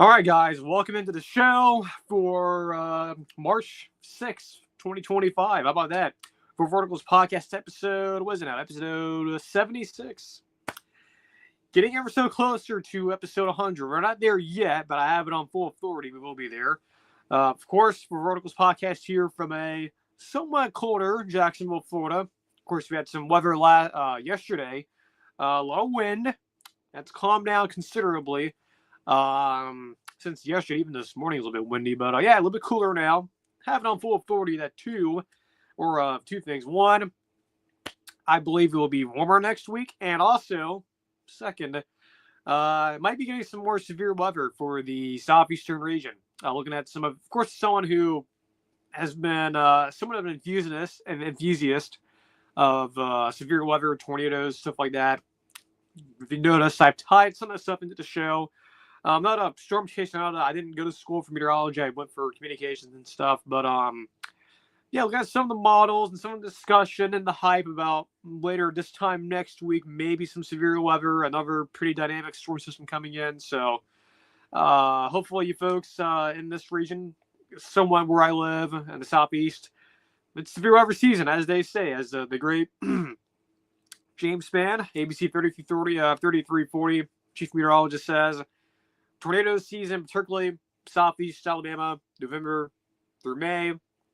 All right, guys, welcome into the show for March 6th, 2025. How about that? For Verticals Podcast episode, what is it now? Episode 76. Getting ever so closer to episode 100. We're not there yet, but I have it on full authority. We will be there. Of course, for Verticals Podcast here from a somewhat colder Jacksonville, Florida. Of course, we had some weather yesterday. A lot of wind. That's calmed down considerably. Since yesterday, even this morning, was a little bit windy, but yeah, a little bit cooler now. Having on full authority that two things. One, I believe it will be warmer next week, and also, second, might be getting some more severe weather for the southeastern region. Looking at of course, someone who has been somewhat of an enthusiast of severe weather, tornadoes, stuff like that. If you notice, I've tied some of the stuff into the show. I'm not a storm chaser. I didn't go to school for meteorology. I went for communications and stuff. But yeah, we got some of the models and some of the discussion and the hype about later this time next week, maybe some severe weather, another pretty dynamic storm system coming in. So hopefully you folks in this region, somewhat where I live in the southeast, it's severe weather season, as they say, as the great James Spann, ABC 3340, chief meteorologist, says. Tornado season, particularly southeast Alabama, November through May.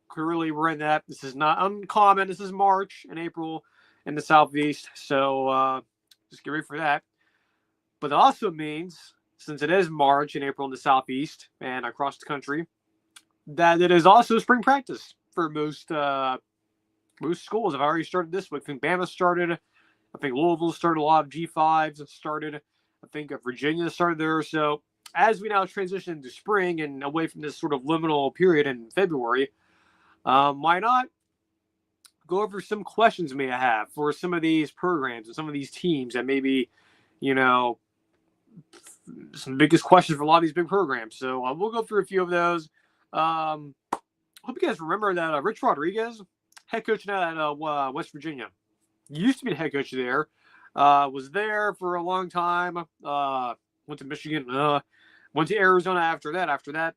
Clearly, we're in that. This is not uncommon. This is March and April in the southeast. So just get ready for that. But it also means, since it is March and April in the southeast and across the country, that it is also spring practice for most schools. Have already started this week. I think Bama started. I think Louisville started. A lot of G5s started. I think Virginia started there. So as we now transition into spring and away from this sort of liminal period in February, why not go over some questions we may have for some of these programs and some of these teams that maybe, some biggest questions for a lot of these big programs. So we'll go through a few of those. Hope you guys remember that Rich Rodriguez, head coach now at West Virginia, used to be the head coach there. Was there for a long time. Went to Michigan. Went to Arizona after that. After that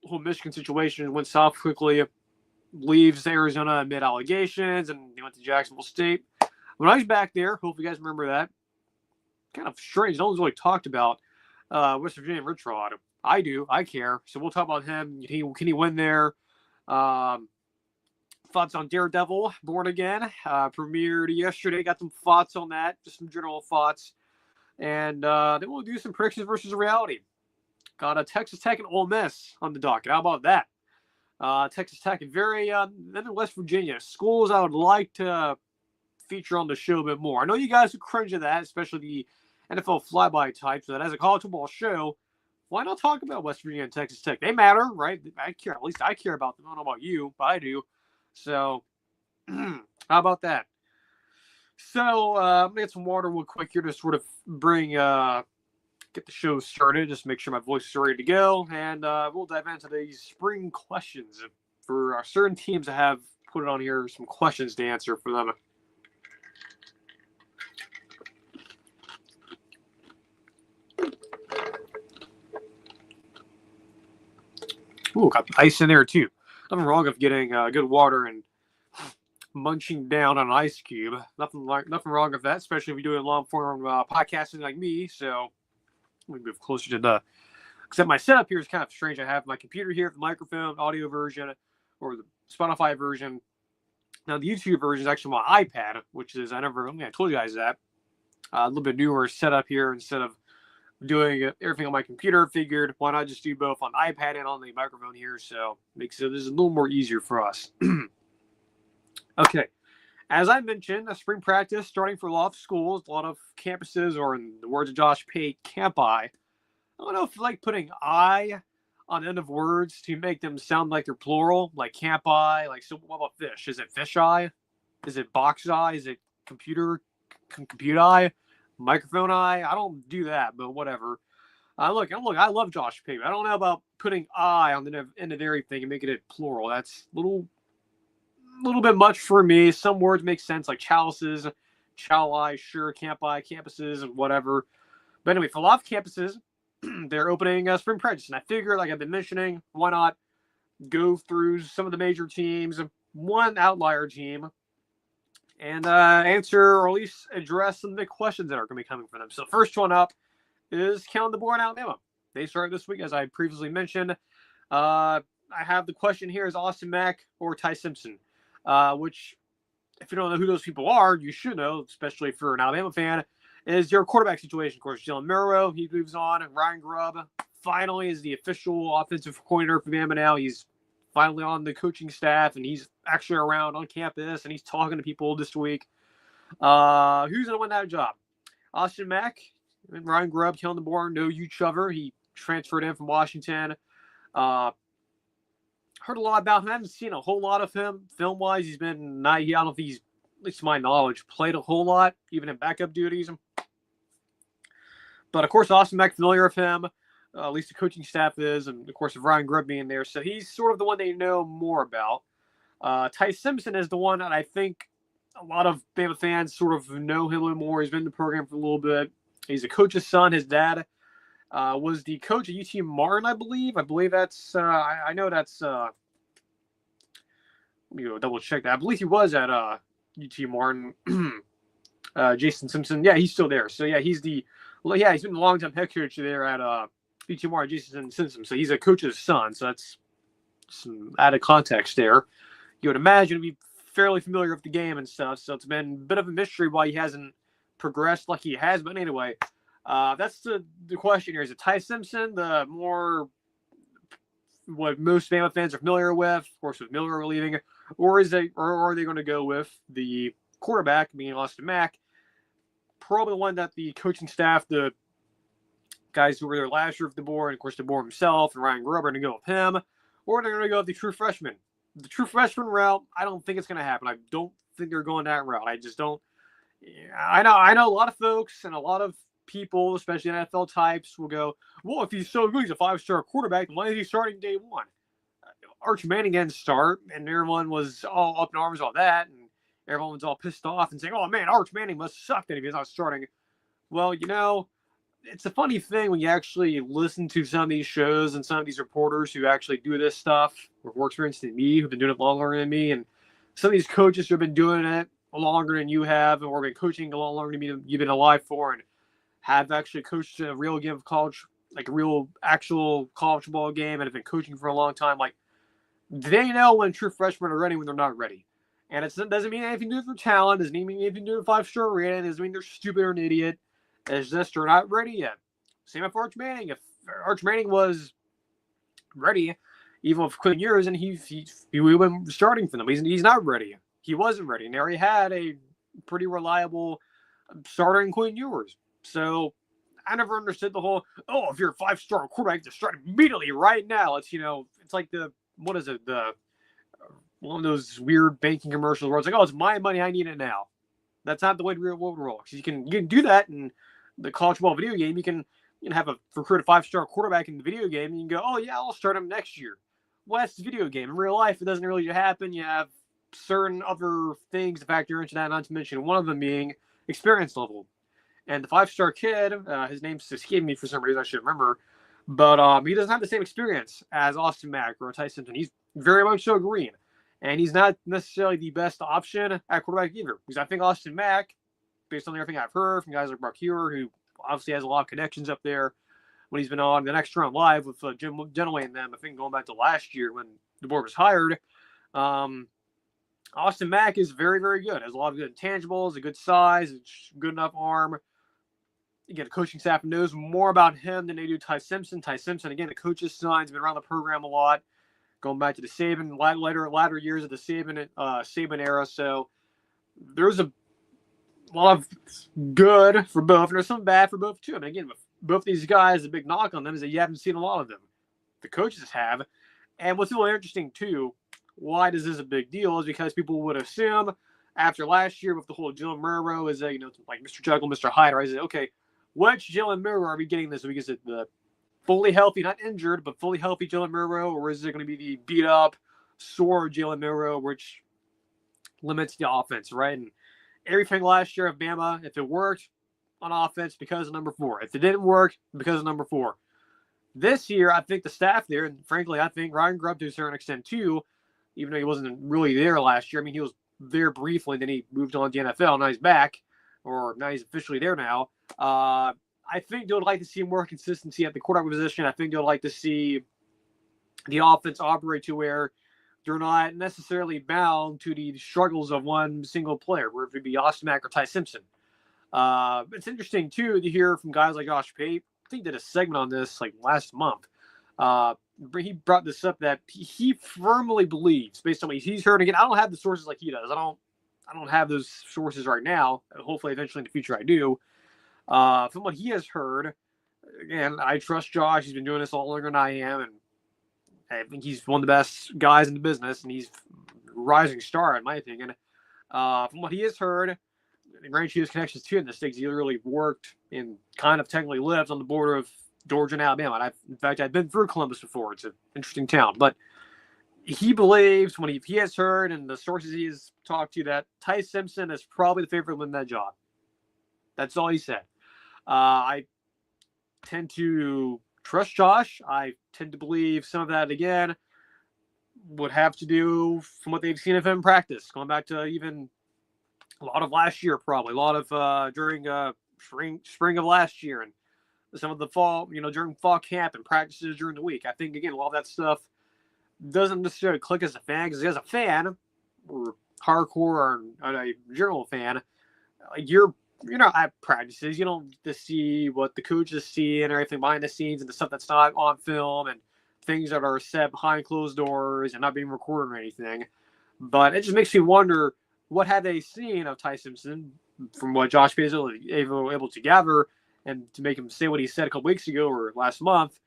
whole Michigan situation went south quickly. Leaves Arizona amid allegations, and he went to Jacksonville State. When I was back there, hope you guys remember that. Kind of strange. No one's really talked about West Virginia and Rich Rod. I do. I care. So we'll talk about him. Can he win there? Thoughts on Daredevil Born Again. Premiered yesterday. Got some thoughts on that. Just some general thoughts. And then we'll do some predictions versus reality. Got a Texas Tech and Ole Miss on the docket. How about that? Texas Tech and then in West Virginia. Schools I would like to feature on the show a bit more. I know you guys who cringe at that, especially the NFL flyby types. That as a college football show, why not talk about West Virginia and Texas Tech? They matter, right? I care. At least I care about them. I don't know about you, but I do. So, how about that? So, I'm going to get some water real quick here to sort of get the show started. Just make sure my voice is ready to go. And we'll dive into these spring questions. For certain teams, I have put it on here, some questions to answer for them. Ooh, got ice in there too. Nothing wrong with getting good water and munching down on an ice cube. Nothing wrong with that, especially if you're doing long form podcasting like me. So we move closer to the. Except my setup here is kind of strange. I have my computer here, the microphone, audio version, or the Spotify version. Now the YouTube version is actually my iPad, which is I told you guys that. A little bit newer setup here instead of doing everything on my computer. Figured why not just do both on iPad and on the microphone here, so makes it this is a little more easier for us. Okay, as I mentioned, a spring practice starting for a lot of schools, a lot of campuses, or in the words of Josh Pate, campi. I don't know if you like putting I on the end of words to make them sound like they're plural, like campi. Like, so what about fish? Is it fish eye? Is it box eye? Is it computer eye? Microphone eye? I don't do that, but whatever. Look, I love Josh Pate. I don't know about putting I on the end of everything and making it plural. That's a little bit much for me. Some words make sense, like chalices, chali, sure, campi, campuses, and whatever. But anyway, for a lot of campuses, they're opening spring practice. And I figured, like I've been mentioning, why not go through some of the major teams, one outlier team, and answer or at least address some of the questions that are going to be coming from them. So first one up is Clemson Born Alabama. They started this week, as I previously mentioned. I have the question here: is Austin Mack or Ty Simpson? Which, if you don't know who those people are, you should know, especially if you're an Alabama fan, is your quarterback situation. Of course, Jalen Milroe, he moves on, and Ryan Grubb finally is the official offensive coordinator for Bama now. He's finally on the coaching staff, and he's actually around on campus, and he's talking to people this week. Who's going to win that job? Austin Mack, Ryan Grubb, Clemson Born, know each other. He transferred in from Washington. Heard a lot about him. I haven't seen a whole lot of him film-wise. He's been not. I don't know if he's, at least to my knowledge, played a whole lot, even in backup duties. But of course, Austin Mack familiar with him. At least the coaching staff is, and of course, with Ryan Grubb being there, so he's sort of the one they know more about. Ty Simpson is the one that I think a lot of Bama fans sort of know him a little more. He's been in the program for a little bit. He's a coach's son. His dad was the coach at UT Martin, I believe. I believe that's. I know that's. Let me go double check that. I believe he was at UT Martin. Jason Simpson. Yeah, he's still there. So yeah, he's been the long-time head coach there at UT Martin. Jason Simpson. So he's a coach's son. So that's some added context there. You would imagine to be fairly familiar with the game and stuff. So it's been a bit of a mystery why he hasn't progressed like he has. But anyway. That's the question here. Is it Ty Simpson, the more what most Bama fans are familiar with, of course, with Miller leaving, or are they going to go with the quarterback, being Austin Mack? Probably the one that the coaching staff, the guys who were there last year with the board, and of course the board himself and Ryan Grubb are going to go with him, or they're going to go with the true freshman. The true freshman route, I don't think it's going to happen. I don't think they're going that route. I just don't. I know a lot of folks and a lot of people, especially NFL types, will go, well, if he's so good, he's a 5-star quarterback, why is he starting day one? Arch Manning didn't start, and everyone was all up in arms about that, and everyone was all pissed off and saying, oh, man, Arch Manning must suck then if he's not starting. Well, it's a funny thing when you actually listen to some of these shows and some of these reporters who actually do this stuff, with more experience than me, who've been doing it longer than me, and some of these coaches who have been doing it longer than you have, or been coaching a lot longer than you've been alive for, and have actually coached a real game of college, like a real actual college football game, and have been coaching for a long time. Like, they know when true freshmen are ready when they're not ready. And it doesn't mean anything to do with their talent, doesn't mean anything to do with 5-star rating, doesn't mean they're stupid or an idiot. It's just they're not ready yet. Same with Arch Manning. If Arch Manning was ready, even with Quinn Ewers, and he would have been starting for them. He's not ready. He wasn't ready. And they already had a pretty reliable starter in Quinn Ewers. So I never understood the whole, if you're a 5-star quarterback, just start immediately right now. It's, it's like one of those weird banking commercials where it's like, it's my money, I need it now. That's not the way the real world works. You can do that in the college football video game. You can have a recruit a 5-star quarterback in the video game, and you can go, I'll start him next year. Well, that's the video game. In real life, it doesn't really happen. You have certain other things to factor into that, not to mention one of them being experience level. And the 5-star kid, his name's escaping me for some reason, I should remember, but he doesn't have the same experience as Austin Mack or Ty Simpson. He's very much so green, and he's not necessarily the best option at quarterback either. Because I think Austin Mack, based on everything I've heard from guys like Mark Hewer, who obviously has a lot of connections up there, when he's been on the next round live with Jim Genoway and them, I think going back to last year when the board was hired, Austin Mack is very, very good. Has a lot of good intangibles, a good size, a good enough arm. You get a coaching staff knows more about him than they do Ty Simpson. Ty Simpson, again, the coach's son, has been around the program a lot, going back to the Saban, latter years of the Saban era. So there's a lot of good for both, and there's some bad for both too. I mean, again, with both these guys, the big knock on them is that you haven't seen a lot of them. The coaches have. And what's really interesting too, why this is a big deal, is because people would assume after last year with the whole Jalen Milroe is like Mr. Jekyll, Mr. Hyde, right? Is it, okay, which Jalen Milroe are we getting this week? Is it the fully healthy, not injured, but fully healthy Jalen Milroe, or is it going to be the beat up, sore Jalen Milroe, which limits the offense, right? And everything last year of Bama, if it worked on offense, because of number 4. If it didn't work, because of number 4. This year, I think the staff there, and frankly, I think Ryan Grubb to a certain extent too, even though he wasn't really there last year. I mean, he was there briefly, then he moved on to the NFL. Now he's back, or now he's officially there now. I think they would like to see more consistency at the quarterback position. I think they would like to see the offense operate to where they're not necessarily bound to the struggles of one single player, whether it be Austin Mack or Ty Simpson. It's interesting, too, to hear from guys like Josh Pate. I think he did a segment on this like last month. He brought this up that he firmly believes, based on what he's heard. Again, I don't have the sources like he does. I don't have those sources right now. Hopefully, eventually in the future, I do. From what he has heard, again, I trust Josh. He's been doing this all longer than I am, and I think he's one of the best guys in the business, and he's a rising star, in my opinion. From what he has heard, granted, he has connections too in the States. He literally worked and kind of technically lives on the border of Georgia and Alabama. And in fact, I've been through Columbus before. It's an interesting town. But he believes, when he has heard, and the sources he has talked to, that Ty Simpson is probably the favorite to win that job. That's all he said. I tend to trust Josh. I tend to believe some of that, again, would have to do from what they've seen of him in practice, going back to even a lot of last year, probably a lot of during spring of last year, and some of the fall, during fall camp and practices during the week. I think, again, a lot of that stuff doesn't necessarily click as a fan, because as a fan, or hardcore or a general fan, you're not at practices. You don't get to see what the coaches see and everything behind the scenes and the stuff that's not on film and things that are said behind closed doors and not being recorded or anything. But it just makes me wonder, what have they seen of Ty Simpson from what Josh Pate is able to gather and to make him say what he said a couple weeks ago or last month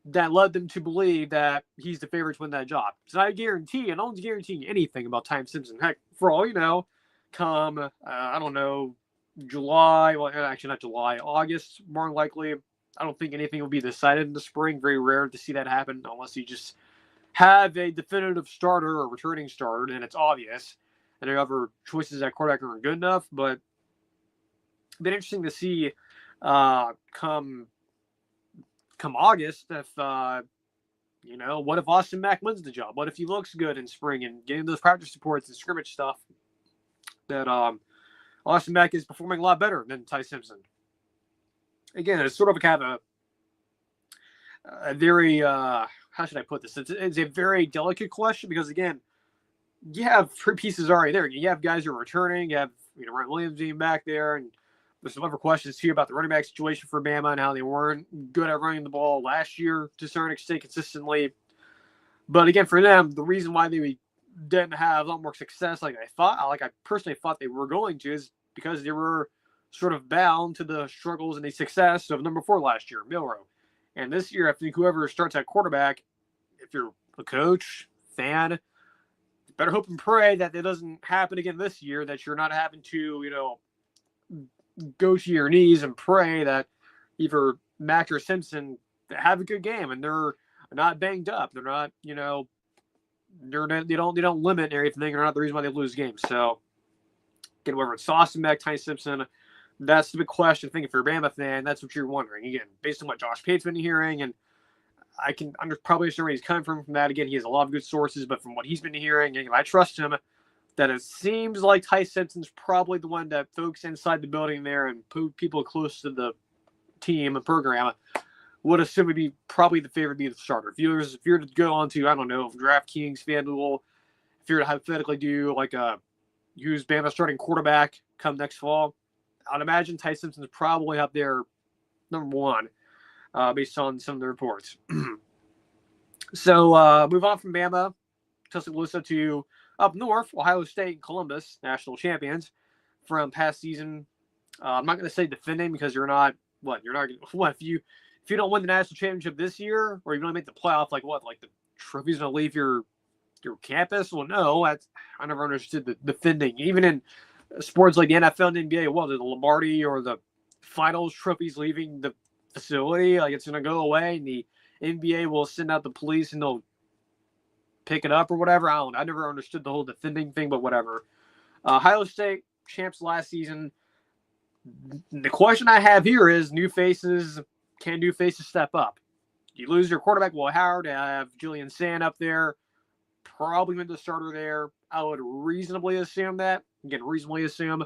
that led them to believe that he's the favorite to win that job. So I guarantee, and no one's guaranteeing anything about Ty Simpson. Heck, for all you know, come, I don't know, July, well, actually not July, August, more than likely. I don't think anything will be decided in the spring. Very rare to see that happen unless you just have a definitive starter or returning starter, and it's obvious. And the other choices at quarterback aren't good enough. But it's been interesting to see come August if, what if Austin Mack wins the job? What if he looks good in spring and getting those practice reports and scrimmage stuff that Austin Mack is performing a lot better than Ty Simpson? Again, it's sort of kind of a very, how should I put this? It's a very delicate question because, again, you have three pieces already there. You have guys who are returning. You have Ryan Williams being back there, and there's some other questions too about the running back situation for Bama and how they weren't good at running the ball last year to a certain extent consistently. But again, for them, the reason why they didn't have a lot more success, like I personally thought they were going to, is because they were sort of bound to the struggles and the success of number 4 last year, Milroe. And this year, I think whoever starts at quarterback, if you're a coach, fan, better hope and pray that it doesn't happen again this year, that you're not having to, go to your knees and pray that either Mack or Simpson have a good game and they're not banged up. They're not, they don't limit everything. They're not the reason why they lose games. So, again, whether it's Austin Mack, Ty Simpson, that's the big question. I think if you're a Bama fan, that's what you're wondering. Again, based on what Josh Pate's been hearing, and I can probably understand where he's coming from that. Again, he has a lot of good sources, but from what he's been hearing, and I trust him, that it seems like Ty Simpson's probably the one that folks inside the building there and people close to the team and program would assume would be probably the favorite to be the starter. If you're to go on to, I don't know, DraftKings, FanDuel, if you're to hypothetically do like use Bama starting quarterback come next fall, I'd imagine Ty Simpson's probably up there number 1 based on some of the reports. So move on from Bama, Tuscaloosa to up north, Ohio State and Columbus, national champions from past season. I'm not going to say defending because you're not if you don't win the national championship this year, or you don't make the playoff, like the trophy's going to leave your campus? Well, no, I never understood the defending. Even in sports like the NFL and NBA, the Lombardi or the finals trophies leaving the facility, like it's going to go away, and the NBA will send out the police and they'll pick it up or whatever. I never understood the whole defending thing, but whatever. Ohio State champs last season. The question I have here is, new faces, can new faces step up? You lose your quarterback, Will Howard, have Julian Sand up there, probably been the starter there. I would reasonably assume that. Again, reasonably assume.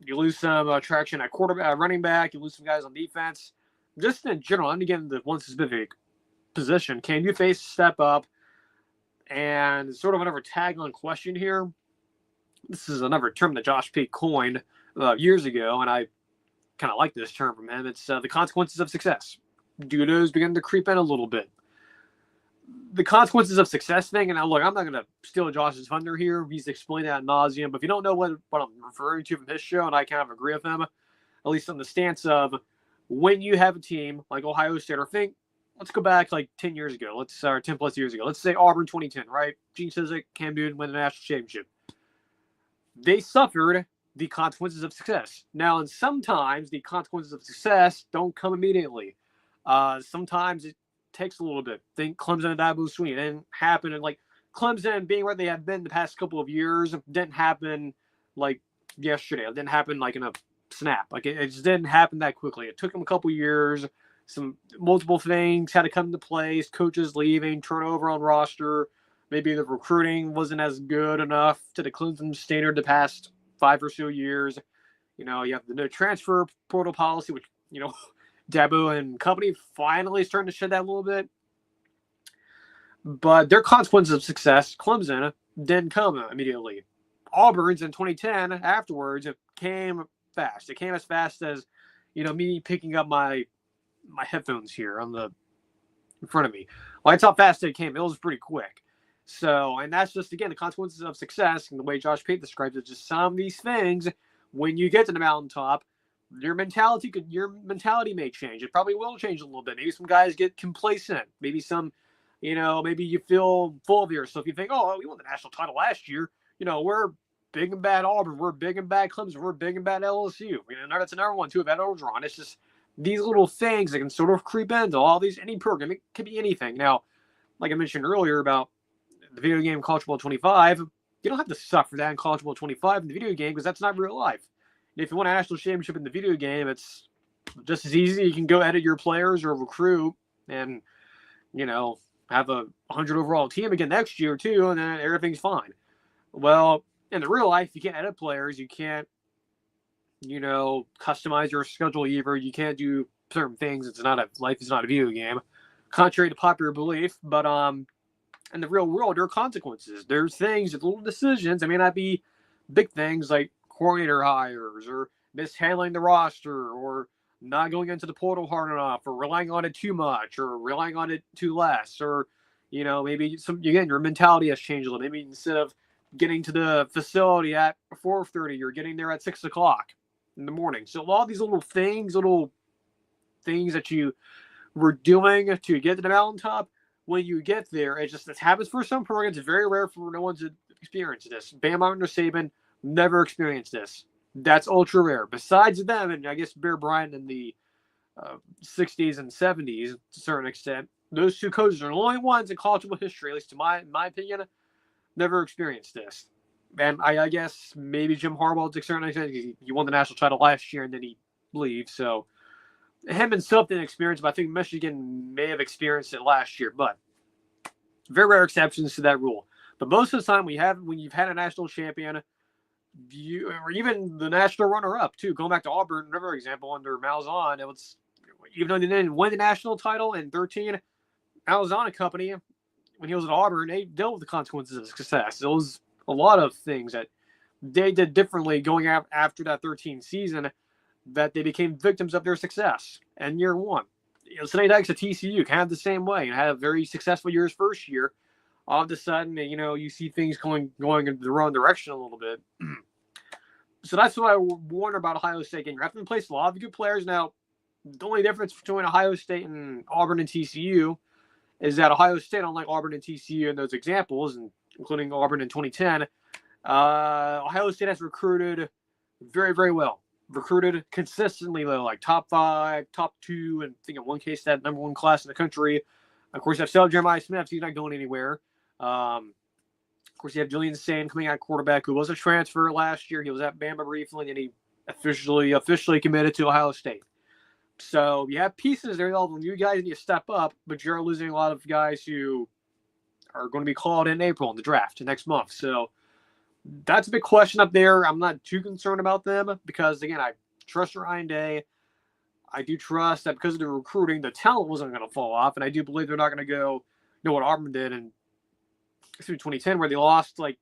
You lose some traction at quarterback, running back. You lose some guys on defense. Just in general, and again, the one specific position, can you face step up? And sort of another tag-on question here. This is another term that Josh Pate coined years ago, and I kind of like this term from him. It's the consequences of success. Do those begin to creep in a little bit? The consequences of success thing, and look, I'm not going to steal Josh's thunder here. He's explained that ad nauseum. But if you don't know what I'm referring to from his show, and I kind of agree with him, at least on the stance of when you have a team like Ohio State, or think, let's go back like 10 years ago. 10 plus years ago. Let's say Auburn 2010, right? Gene Chizik, Cam Newton win the national championship. They suffered the consequences of success. Now, and sometimes the consequences of success don't come immediately. Sometimes it takes a little bit. Think Clemson and Dabo Swinney. It didn't happen. And like Clemson being where they have been the past couple of years didn't happen like yesterday. It didn't happen like in a snap. Like it just didn't happen that quickly. It took them a couple years. Some multiple things had to come into place. Coaches leaving, turnover on roster. Maybe the recruiting wasn't as good enough to the Clemson standard the past 5 or so years. You know, you have the no transfer portal policy, which, you know, Dabo and company finally starting to shed that a little bit. But their consequences of success, Clemson, didn't come immediately. Auburn's in 2010 afterwards, it came fast. It came as fast as, you know, me picking up my headphones here in front of me. Well, that's how fast it came. It was pretty quick. So, and that's just, again, the consequences of success, and the way Josh Pate describes it, just some of these things, when you get to the mountaintop, your mentality may change. It probably will change a little bit. Maybe some guys get complacent. Maybe some, you know, maybe you feel full of yourself. You think, oh, we won the national title last year. You know, we're big and bad Auburn. We're big and bad Clemson. We're big and bad LSU. You know, that's another one, too, about Orgeron. It's just these little things that can sort of creep into all these, any program. It could be anything. Now, like I mentioned earlier about the video game College Football 25, you don't have to suffer that in College Football 25 in the video game because that's not real life. And if you want a national championship in the video game, it's just as easy. You can go edit your players or recruit and, you know, have a 100 overall team again next year too, and then everything's fine. Well, in the real life, you can't edit players. You can't, you know, customize your schedule either. You can't do certain things. Life is not a video game, contrary to popular belief. But in the real world, there are consequences. There's things, little decisions. It may not be big things like coordinator hires or mishandling the roster or not going into the portal hard enough or relying on it too much or relying on it too less, or, you know, maybe your mentality has changed a little. Maybe instead of getting to the facility at 4:30, you're getting there at 6 o'clock in the morning. So all these little things that you were doing to get to the mountaintop, when you get there, this happens for some programs. It's very rare for no one to experience this. Bama under Saban never experienced this. That's ultra rare. Besides them, and I guess Bear Bryant in the 60s and 70s, to a certain extent, those two coaches are the only ones in college football history, at least in my opinion, never experienced this. And I guess maybe Jim Harbaugh, to a certain extent, he won the national title last year and then he leaves. So him himself didn't experience it, but I think Michigan may have experienced it last year. But very rare exceptions to that rule. But most of the time, when you've had a national champion, or even the national runner-up too, going back to Auburn, another example under Malzahn, it was, even though they didn't win the national title in 2013, Malzahn and company, when he was at Auburn, they dealt with the consequences of success. There was a lot of things that they did differently going after that 2013 season that they became victims of their success. And year one, you know, Sonny Dykes at TCU kind of the same way and had a very successful year his first year. All of a sudden, you know, you see things going in the wrong direction a little bit. So that's what I wonder about Ohio State. Again, you're having to place a lot of good players. Now, the only difference between Ohio State and Auburn and TCU is that Ohio State, unlike Auburn and TCU in those examples, and including Auburn in 2010, Ohio State has recruited very, very well. Recruited consistently, like top 5, top 2, and I think in one case that number 1 class in the country. Of course, you have still Jeremiah Smith. He's not going anywhere. Of course, you have Julian Sand coming out quarterback, who was a transfer last year. He was at Bama briefly, and he officially committed to Ohio State. So you have pieces there. You guys need to step up, but you're losing a lot of guys who are going to be called in April in the draft next month. So that's a big question up there. I'm not too concerned about them because, again, I trust Ryan Day. I do trust that because of the recruiting, the talent wasn't going to fall off, and I do believe they're not going to go, what Auburn did in 2010, where they lost like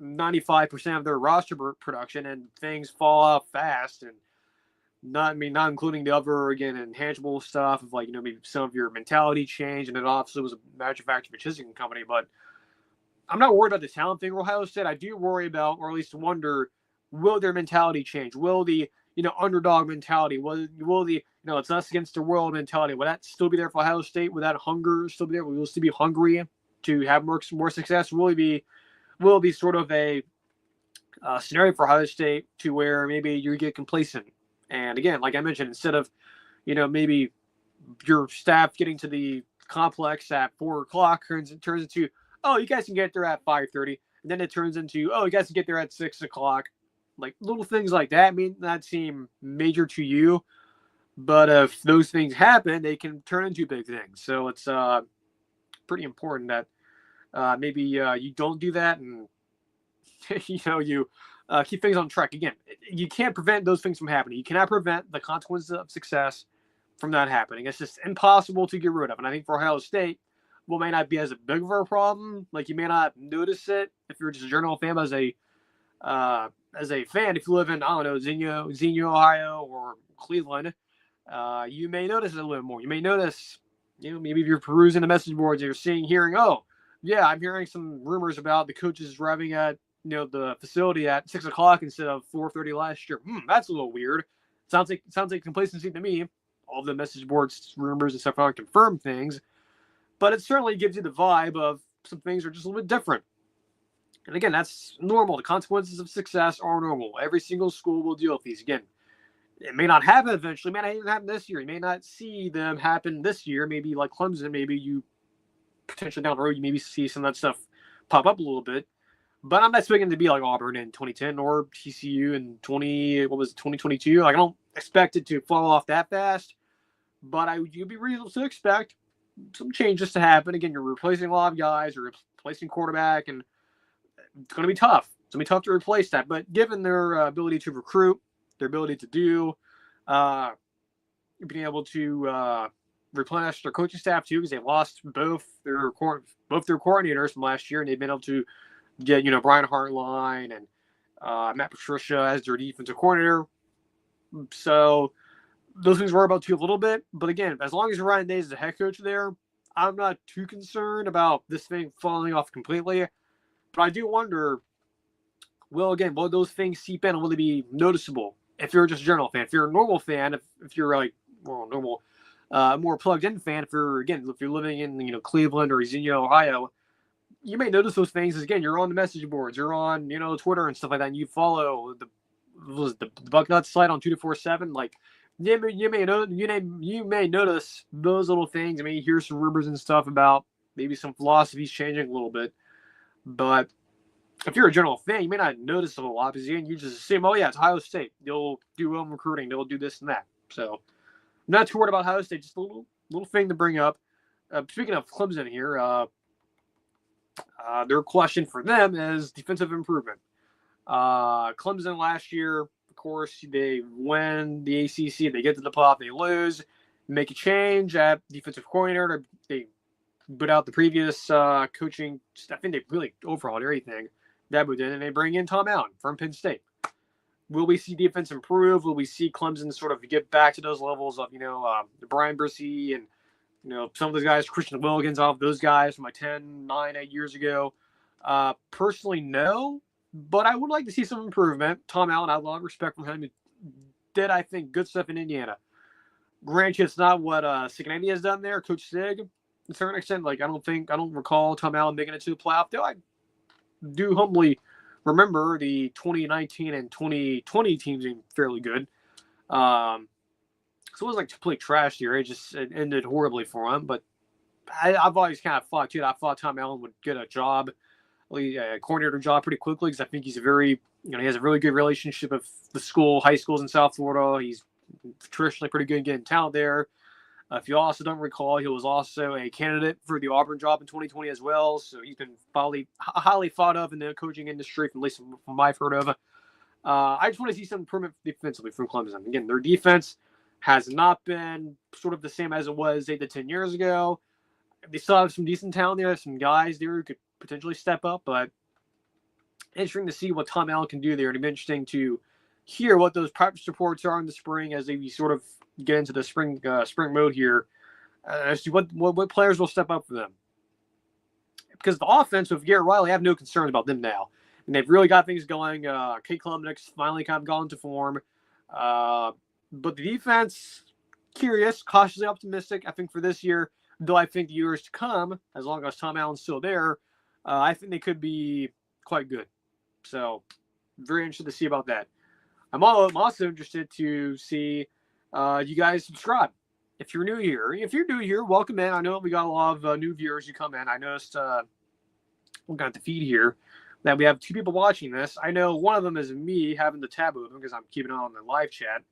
95% of their roster production, and things fall off fast, and not including the other, again, intangible stuff of like, maybe some of your mentality change, and it obviously was a major factor for Chisholm Company, but I'm not worried about the talent thing. Ohio State, I do worry about, or at least wonder, will their mentality change? Will the underdog mentality, will the it's us against the world mentality, will that still be there for Ohio State? Will that hunger still be there? Will we still be hungry to have more success? Will it be sort of a scenario for Ohio State to where maybe you get complacent? And again, like I mentioned, instead of maybe your staff getting to the complex at 4:00 turns into, oh, you guys can get there at 5:30, and then it turns into, oh, you guys can get there at 6:00. Like little things like that may not seem major to you, but if those things happen, they can turn into big things. So it's pretty important that maybe you don't do that, and you keep things on track. Again, you can't prevent those things from happening. You cannot prevent the consequences of success from not happening. It's just impossible to get rid of. And I think for Ohio State, what may not be as big of a problem, like you may not notice it if you're just a Journal fan, as a fan, if you live in, I don't know, Xenia, Ohio, or Cleveland, you may notice it a little more. You may notice, maybe if you're perusing the message boards, you're hearing, oh, yeah, I'm hearing some rumors about the coaches arriving at, the facility at 6:00 instead of 4:30 last year. That's a little weird. Sounds like complacency to me. All the message boards, rumors, and stuff aren't confirmed things, but it certainly gives you the vibe of some things are just a little bit different. And again, that's normal. The consequences of success are normal. Every single school will deal with these. Again, it may not happen eventually. It may not even happen this year. You may not see them happen this year. Maybe like Clemson, maybe you potentially down the road, you maybe see some of that stuff pop up a little bit. But I'm not expecting to be like Auburn in 2010 or TCU in 2022. Like, I don't expect it to fall off that fast. But you'd be reasonable to expect some changes to happen. Again, you're replacing a lot of guys, you're replacing quarterback, and it's going to be tough. It's going to be tough to replace that. But given their ability to recruit, their ability to do, being able to replenish their coaching staff too, because they lost both their coordinators from last year, and they've been able to get Brian Hartline and Matt Patricia as their defensive coordinator. So those things worry about too a little bit. But again, as long as Ryan Day is the head coach there, I'm not too concerned about this thing falling off completely. But I do wonder, will those things seep in and will they be noticeable? If you're just a Journal fan, if you're a normal fan, if you're like normal, more plugged in fan, if you're living in Cleveland or Xenia, Ohio, you may notice those things. Again, you're on the message boards, you're on Twitter and stuff like that, and you follow the Bucknuts site on 2247. Like you may notice those little things. I mean, you hear some rumors and stuff about maybe some philosophies changing a little bit. But if you're a Journal fan, you may not notice a whole lot because you just assume, oh yeah, it's Ohio State. They'll do well in recruiting. They'll do this and that. So I'm not too worried about Ohio State. Just a little thing to bring up. Speaking of Clemson here, their question for them is defensive improvement. Clemson last year, of course, they win the ACC. They get to the playoff. They lose. Make a change at defensive coordinator. They put out the previous coaching. I think they really overhauled everything. That did, and they bring in Tom Allen from Penn State. Will we see defense improve? Will we see Clemson sort of get back to those levels of Brian Brissy and some of those guys, Christian Wilkins, all of those guys from like 10, 9, 8 years ago? Personally, no, but I would like to see some improvement. Tom Allen, I have a lot of respect for him. He did, I think, good stuff in Indiana. Granted, it's not what Cincinnati has done there, Coach Sig, to a certain extent. Like, I don't recall Tom Allen making it to the playoff. Though I do humbly remember the 2019 and 2020 teams being fairly good. So it was like complete trash here. It ended horribly for him. But I've always kind of thought, I thought Tom Allen would get a job, a coordinator job pretty quickly because I think he's he has a really good relationship with the high schools in South Florida. He's traditionally pretty good getting talent there. If you also don't recall, he was also a candidate for the Auburn job in 2020 as well. So he's been highly thought of in the coaching industry, at least from what I've heard of. I just want to see some improvement defensively from Clemson. Again, their defense has not been sort of the same as it was 8 to 10 years ago. They still have some decent talent there, some guys there who could potentially step up, but interesting to see what Tom Allen can do there. It'd be interesting to hear what those practice reports are in the spring as they sort of get into the spring mode here, as to what players will step up for them. Because the offense with Garrett Riley, I have no concerns about them now. And they've really got things going. Kate Klubnik's finally kind of gone into form. But the defense, curious, cautiously optimistic, I think, for this year. Though I think the years to come, as long as Tom Allen's still there, I think they could be quite good. So, very interested to see about that. I'm also interested to see you guys subscribe. If you're new here, welcome in. I know we got a lot of new viewers who come in. I noticed looking at the feed here that we have 2 people watching this. I know one of them is me having the tab open because I'm keeping it on the live chat.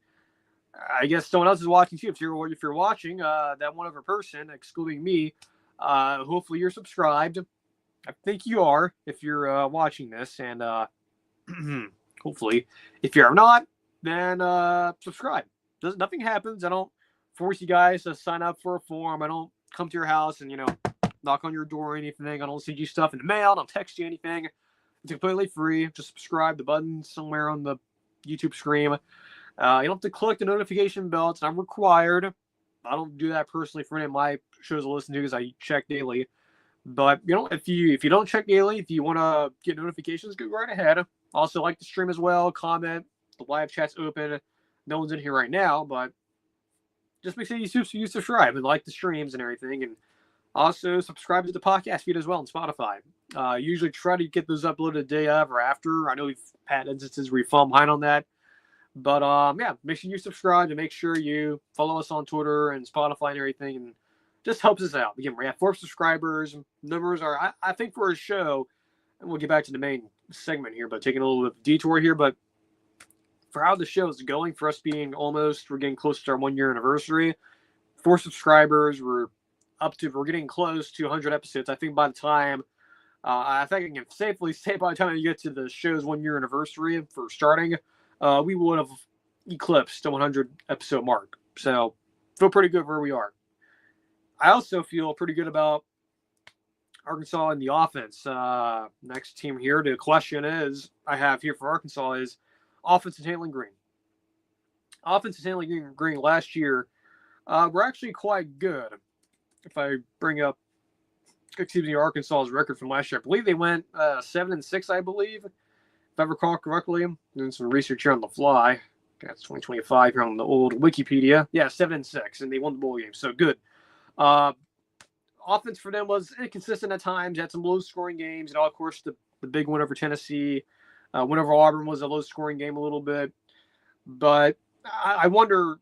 I guess someone else is watching too. If you're watching, that one other person, excluding me, hopefully you're subscribed. I think you are if you're watching this, and hopefully, if you're not, then subscribe. Nothing happens. I don't force you guys to sign up for a form. I don't come to your house and knock on your door or anything. I don't send you stuff in the mail. I don't text you anything. It's completely free. Just subscribe. The button somewhere on the YouTube screen. You don't have to click the notification bell. It's not required. I don't do that personally for any of my shows I listen to because I check daily. But if you don't check daily, if you want to get notifications, go right ahead. Also, like the stream as well. Comment. The live chat's open. No one's in here right now, but just make sure you subscribe and like the streams and everything. And also subscribe to the podcast feed as well on Spotify. Usually try to get those uploaded the day of or after. I know we've had instances where we fall behind on that. But yeah, make sure you subscribe and make sure you follow us on Twitter and Spotify and everything, and just helps us out. Again, we have 4 subscribers. Numbers are, I think, for a show, and we'll get back to the main segment here, but taking a little bit of a detour here. But for how the show is going, for us we're getting close to our 1-year anniversary. 4 subscribers, we're getting close to 100 episodes. I think by the time, I think I can safely say by the time you get to the show's 1-year anniversary for starting, we would have eclipsed the 100 episode mark. So feel pretty good where we are. I also feel pretty good about Arkansas in the offense. Next team here, the question I have here for Arkansas is offense and Taylor Green. Offense and Taylor Green last year were actually quite good. If I bring up, Arkansas's record from last year, I believe they went 7-6, I believe. If I recall correctly, I'm doing some research here on the fly. That's 2025 here on the old Wikipedia. Yeah, 7-6, and they won the bowl game. So good. Offense for them was inconsistent at times. Had some low-scoring games. Of course, the big win over Tennessee. Win over Auburn was a low-scoring game a little bit. But I wonder,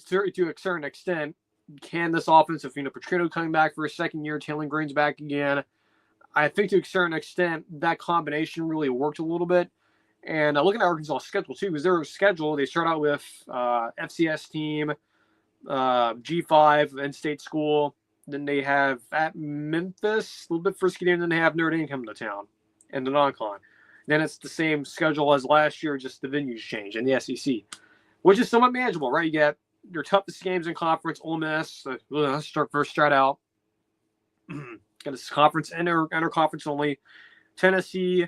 to a certain extent, can this offense, if Petrino coming back for a second year, Taylor Green's back again, I think to a certain extent that combination really worked a little bit. And looking at Arkansas' schedule too, because their schedule, they start out with FCS team, G5, in-state school. Then they have at Memphis, a little bit frisky, and then they have Notre Dame coming to town and the non-con. Then it's the same schedule as last year, just the venues change in the SEC, which is somewhat manageable, right? You get your toughest games in conference, Ole Miss. Let's start out. Got this conference, inter-conference only. Tennessee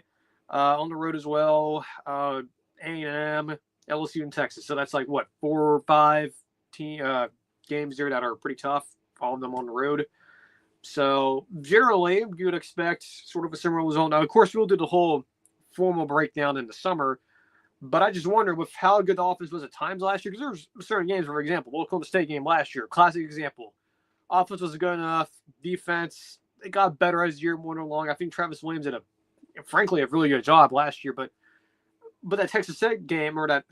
on the road as well. A&M, LSU, and Texas. So that's like, 4 or 5 games there that are pretty tough, all of them on the road. So generally, you would expect sort of a similar result. Now, of course, we'll do the whole formal breakdown in the summer, but I just wonder with how good the offense was at times last year, because there were certain games, for example, the Oklahoma State game last year, classic example. Offense was good enough. Defense, it got better as the year went along. I think Travis Williams did frankly, a really good job last year, but that Texas Tech game, or that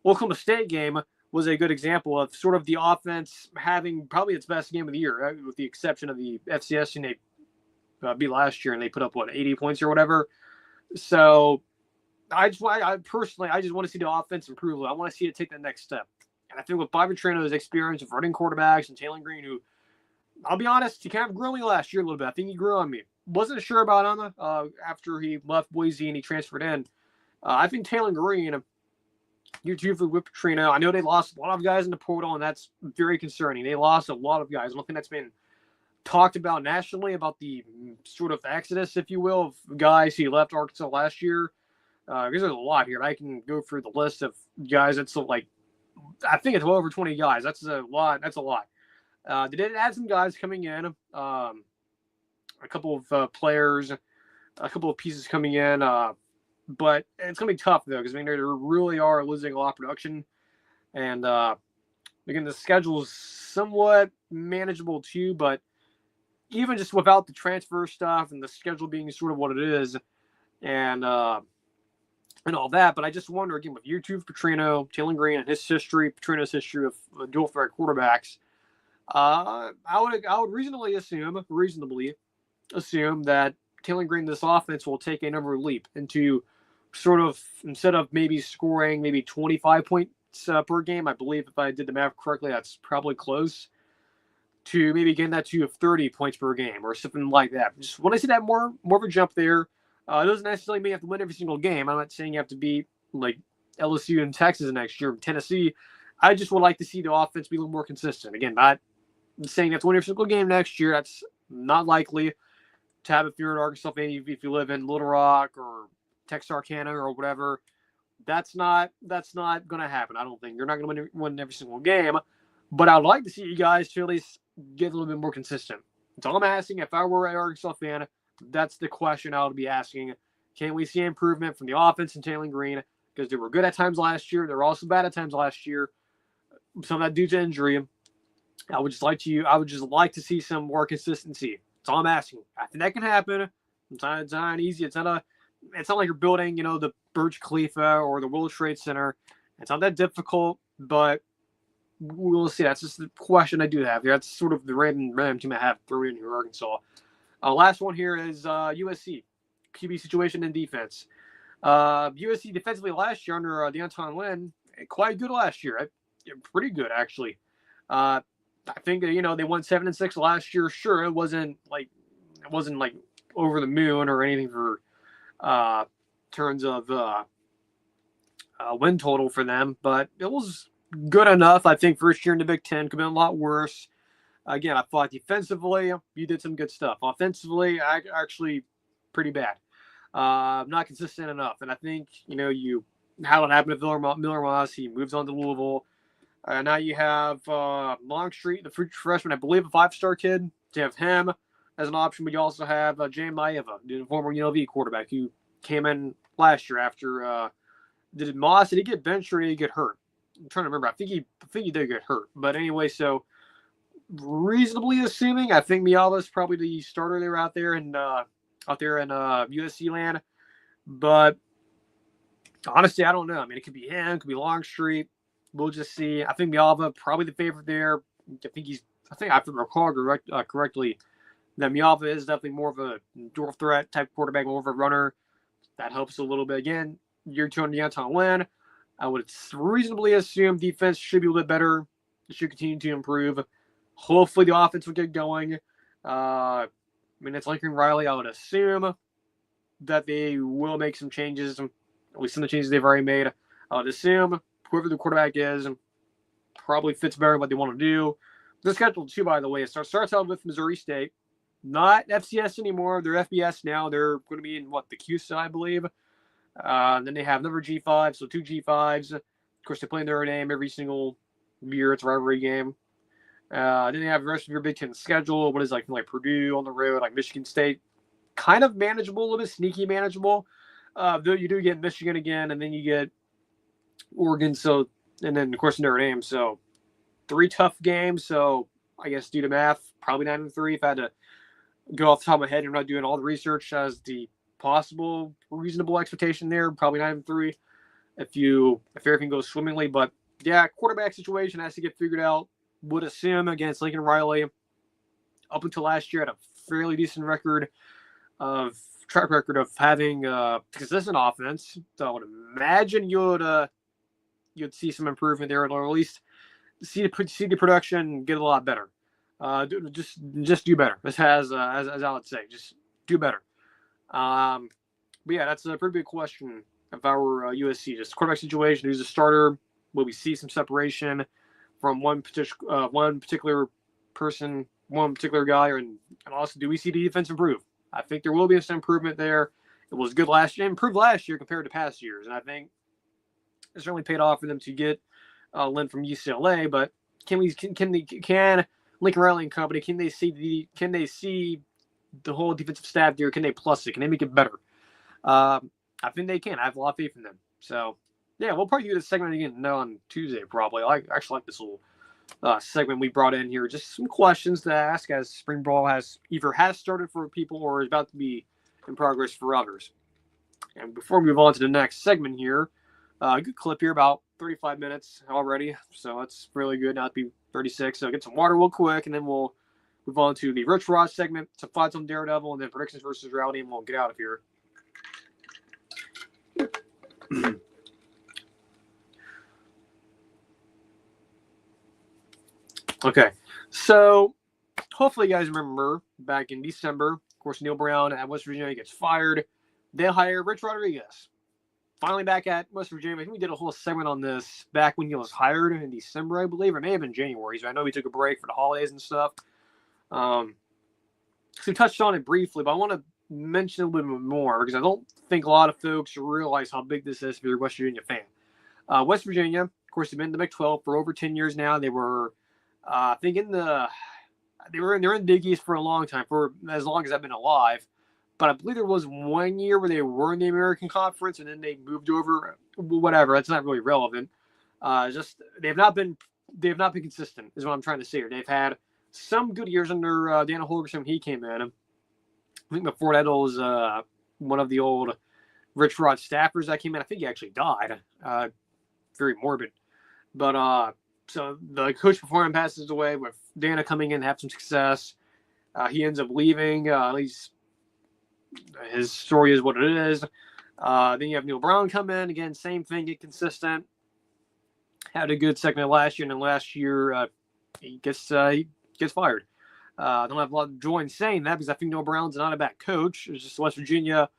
Oklahoma State game, was a good example of sort of the offense having probably its best game of the year, right? With the exception of the FCS team they beat last year, and they put up 80 points or whatever. So I personally just want to see the offense improve. I want to see it take the next step. And I think with Bobby Petrino's experience of running quarterbacks and Taylor Green, who, I'll be honest, he kind of grew on me last year a little bit. I think he grew on me. Wasn't sure about him after he left Boise and he transferred in. I think Taylor Green, year two for with Petrino, I know they lost a lot of guys in the portal, and that's very concerning. They lost a lot of guys. I don't think that's been talked about nationally, about the sort of exodus, if you will, of guys who left Arkansas last year. Because there's a lot here. I can go through the list of guys that's like, I think it's well over 20 guys. That's a lot. They did add some guys coming in, a couple of players, a couple of pieces coming in, but it's going to be tough, though, because I mean, they really are losing a lot of production. And again, the schedule is somewhat manageable, too, but even just without the transfer stuff and the schedule being sort of what it is, and all that. But I just wonder, again, with year two for Petrino, Taylor Green, and his history, Petrino's history of dual threat quarterbacks, I would reasonably assume that Taylor Green, this offense will take another leap into sort of, instead of maybe scoring maybe 25 points per game, I believe if I did the math correctly, that's probably close, to maybe getting that to 30 points per game or something like that. Just when I see that more of a jump there, it doesn't necessarily mean you have to win every single game. I'm not saying you have to beat like LSU and Texas next year, Tennessee. I just would like to see the offense be a little more consistent. Again, not saying you have to win every single game next year. That's not likely to have if you're in Arkansas, maybe if you live in Little Rock or Texarkana or whatever. That's not going to happen. I don't think you're not going to win every single game. But I'd like to see you guys to at least get a little bit more consistent. That's all I'm asking. If I were an Arkansas fan, that's the question I would be asking. Can we see improvement from the offense and Taylor Green? Because they were good at times last year. They were also bad at times last year. Some of that due to injury. I would just like to see some more consistency. That's all I'm asking. I think that can happen. It's not easy. It's not like you're building, the Burj Khalifa or the World Trade Center. It's not that difficult, but we'll see. That's just the question I do have here. That's sort of the random team I have thrown in here, Arkansas. Last one here is USC. QB situation and defense. USC defensively last year under Deontay Lynn, quite good last year. Right? Pretty good, actually. I think, they won 7-6 last year. Sure, it wasn't like over the moon or anything for terms of win total for them, but it was good enough. I think first year in the Big Ten could have been a lot worse. Again, I thought defensively, you did some good stuff. Offensively, actually pretty bad. Not consistent enough. And I think, how it happened to Miller Moss, he moves on to Louisville. Now you have Longstreet, the freshman, I believe a 5-star kid. To have him as an option, but you also have Jay Maeva, the former UNLV quarterback, who came in last year after did Moss? Did he get benched or did he get hurt? I'm trying to remember. I think he did get hurt. But anyway, so reasonably assuming, I think Miava is probably the starter there out there in USC land. But honestly, I don't know. I mean, it could be him, it could be Longstreet. We'll just see. I think Miava probably the favorite there. I think I recall correctly that Miava is definitely more of a dual threat type quarterback, more of a runner. That helps a little bit. Again, year two on Deontay Lynn. I would reasonably assume defense should be a little bit better. It should continue to improve. Hopefully the offense will get going. It's Lincoln Riley. I would assume that they will make some changes, at least some of the changes they've already made. I would assume whoever the quarterback is probably fits better what they want to do. The schedule, too, by the way, it starts out with Missouri State. Not FCS anymore. They're FBS now. They're going to be in, the CUSA, I believe. Then they have another G5, so 2 G5s. Of course, they play in their name every single year. It's a rivalry game. Then they have the rest of your Big Ten schedule. What is like Purdue on the road, like Michigan State. Kind of manageable, a little bit sneaky manageable. Though you do get Michigan again, and then you get Oregon. So, and then, of course, Notre Dame. So, 3 tough games. So, I guess due to math, probably 9-3. If I had to go off the top of my head, I'm not doing all the research as the possible reasonable expectation there. Probably 9-3 if everything goes swimmingly. But yeah, quarterback situation has to get figured out. Would assume against Lincoln Riley. Up until last year, had a fairly decent track record of having consistent offense. So I would imagine you'd see some improvement there, or at least see the production get a lot better. Just do better. As I would say, just do better. But yeah, that's a pretty big question. If I were USC, just quarterback situation, who's a starter? Will we see some separation from one particular person, one particular guy, and also do we see the defense improve? I think there will be some improvement there. It was good last year, improved last year compared to past years, and I think it certainly paid off for them to get Lynn from UCLA. But can Lincoln Riley and company, can they see the whole defensive staff there? Can they plus it? Can they make it better? I think they can. I have a lot of faith in them. So yeah, we'll probably do this segment again on Tuesday. Probably. I actually like this little segment we brought in here. Just some questions to ask as spring ball has started for people or is about to be in progress for others. And before we move on to the next segment here, a good clip here, about 35 minutes already. So that's really good. Not to be 36. So get some water real quick, and then we'll move on to the Rich Rod segment, some thoughts on Daredevil, and then predictions versus reality, and we'll get out of here. Okay, so hopefully you guys remember back in December, of course, Neil Brown at West Virginia gets fired. They hire Rich Rodriguez. Finally back at West Virginia. I think we did a whole segment on this back when he was hired in December, I believe, or it may have been January. So I know he took a break for the holidays and stuff. So we touched on it briefly, but I want to mention a little bit more because I don't think a lot of folks realize how big this is if you're a West Virginia fan. West Virginia, of course, they've been in the Big 12 for over 10 years now. They were, I think, they're in Big East for a long time, for as long as I've been alive. But I believe there was 1 year where they were in the American Conference, and then they moved over. Whatever, that's not really relevant. Just they have not been consistent, is what I'm trying to say here. They've had some good years under Dana Holgorsen when he came in. I think before that it was one of the old Rich Rod staffers that came in. I think he actually died. Very morbid. But so the coach before him passes away with Dana coming in, have some success. He ends up leaving. At least his story is what it is. Then you have Neil Brown come in. Again, same thing, get consistent. Had a good segment last year, and then last year he gets fired. I don't have a lot of joy in saying that because I think Neil Brown's not a bad coach. It's just West Virginia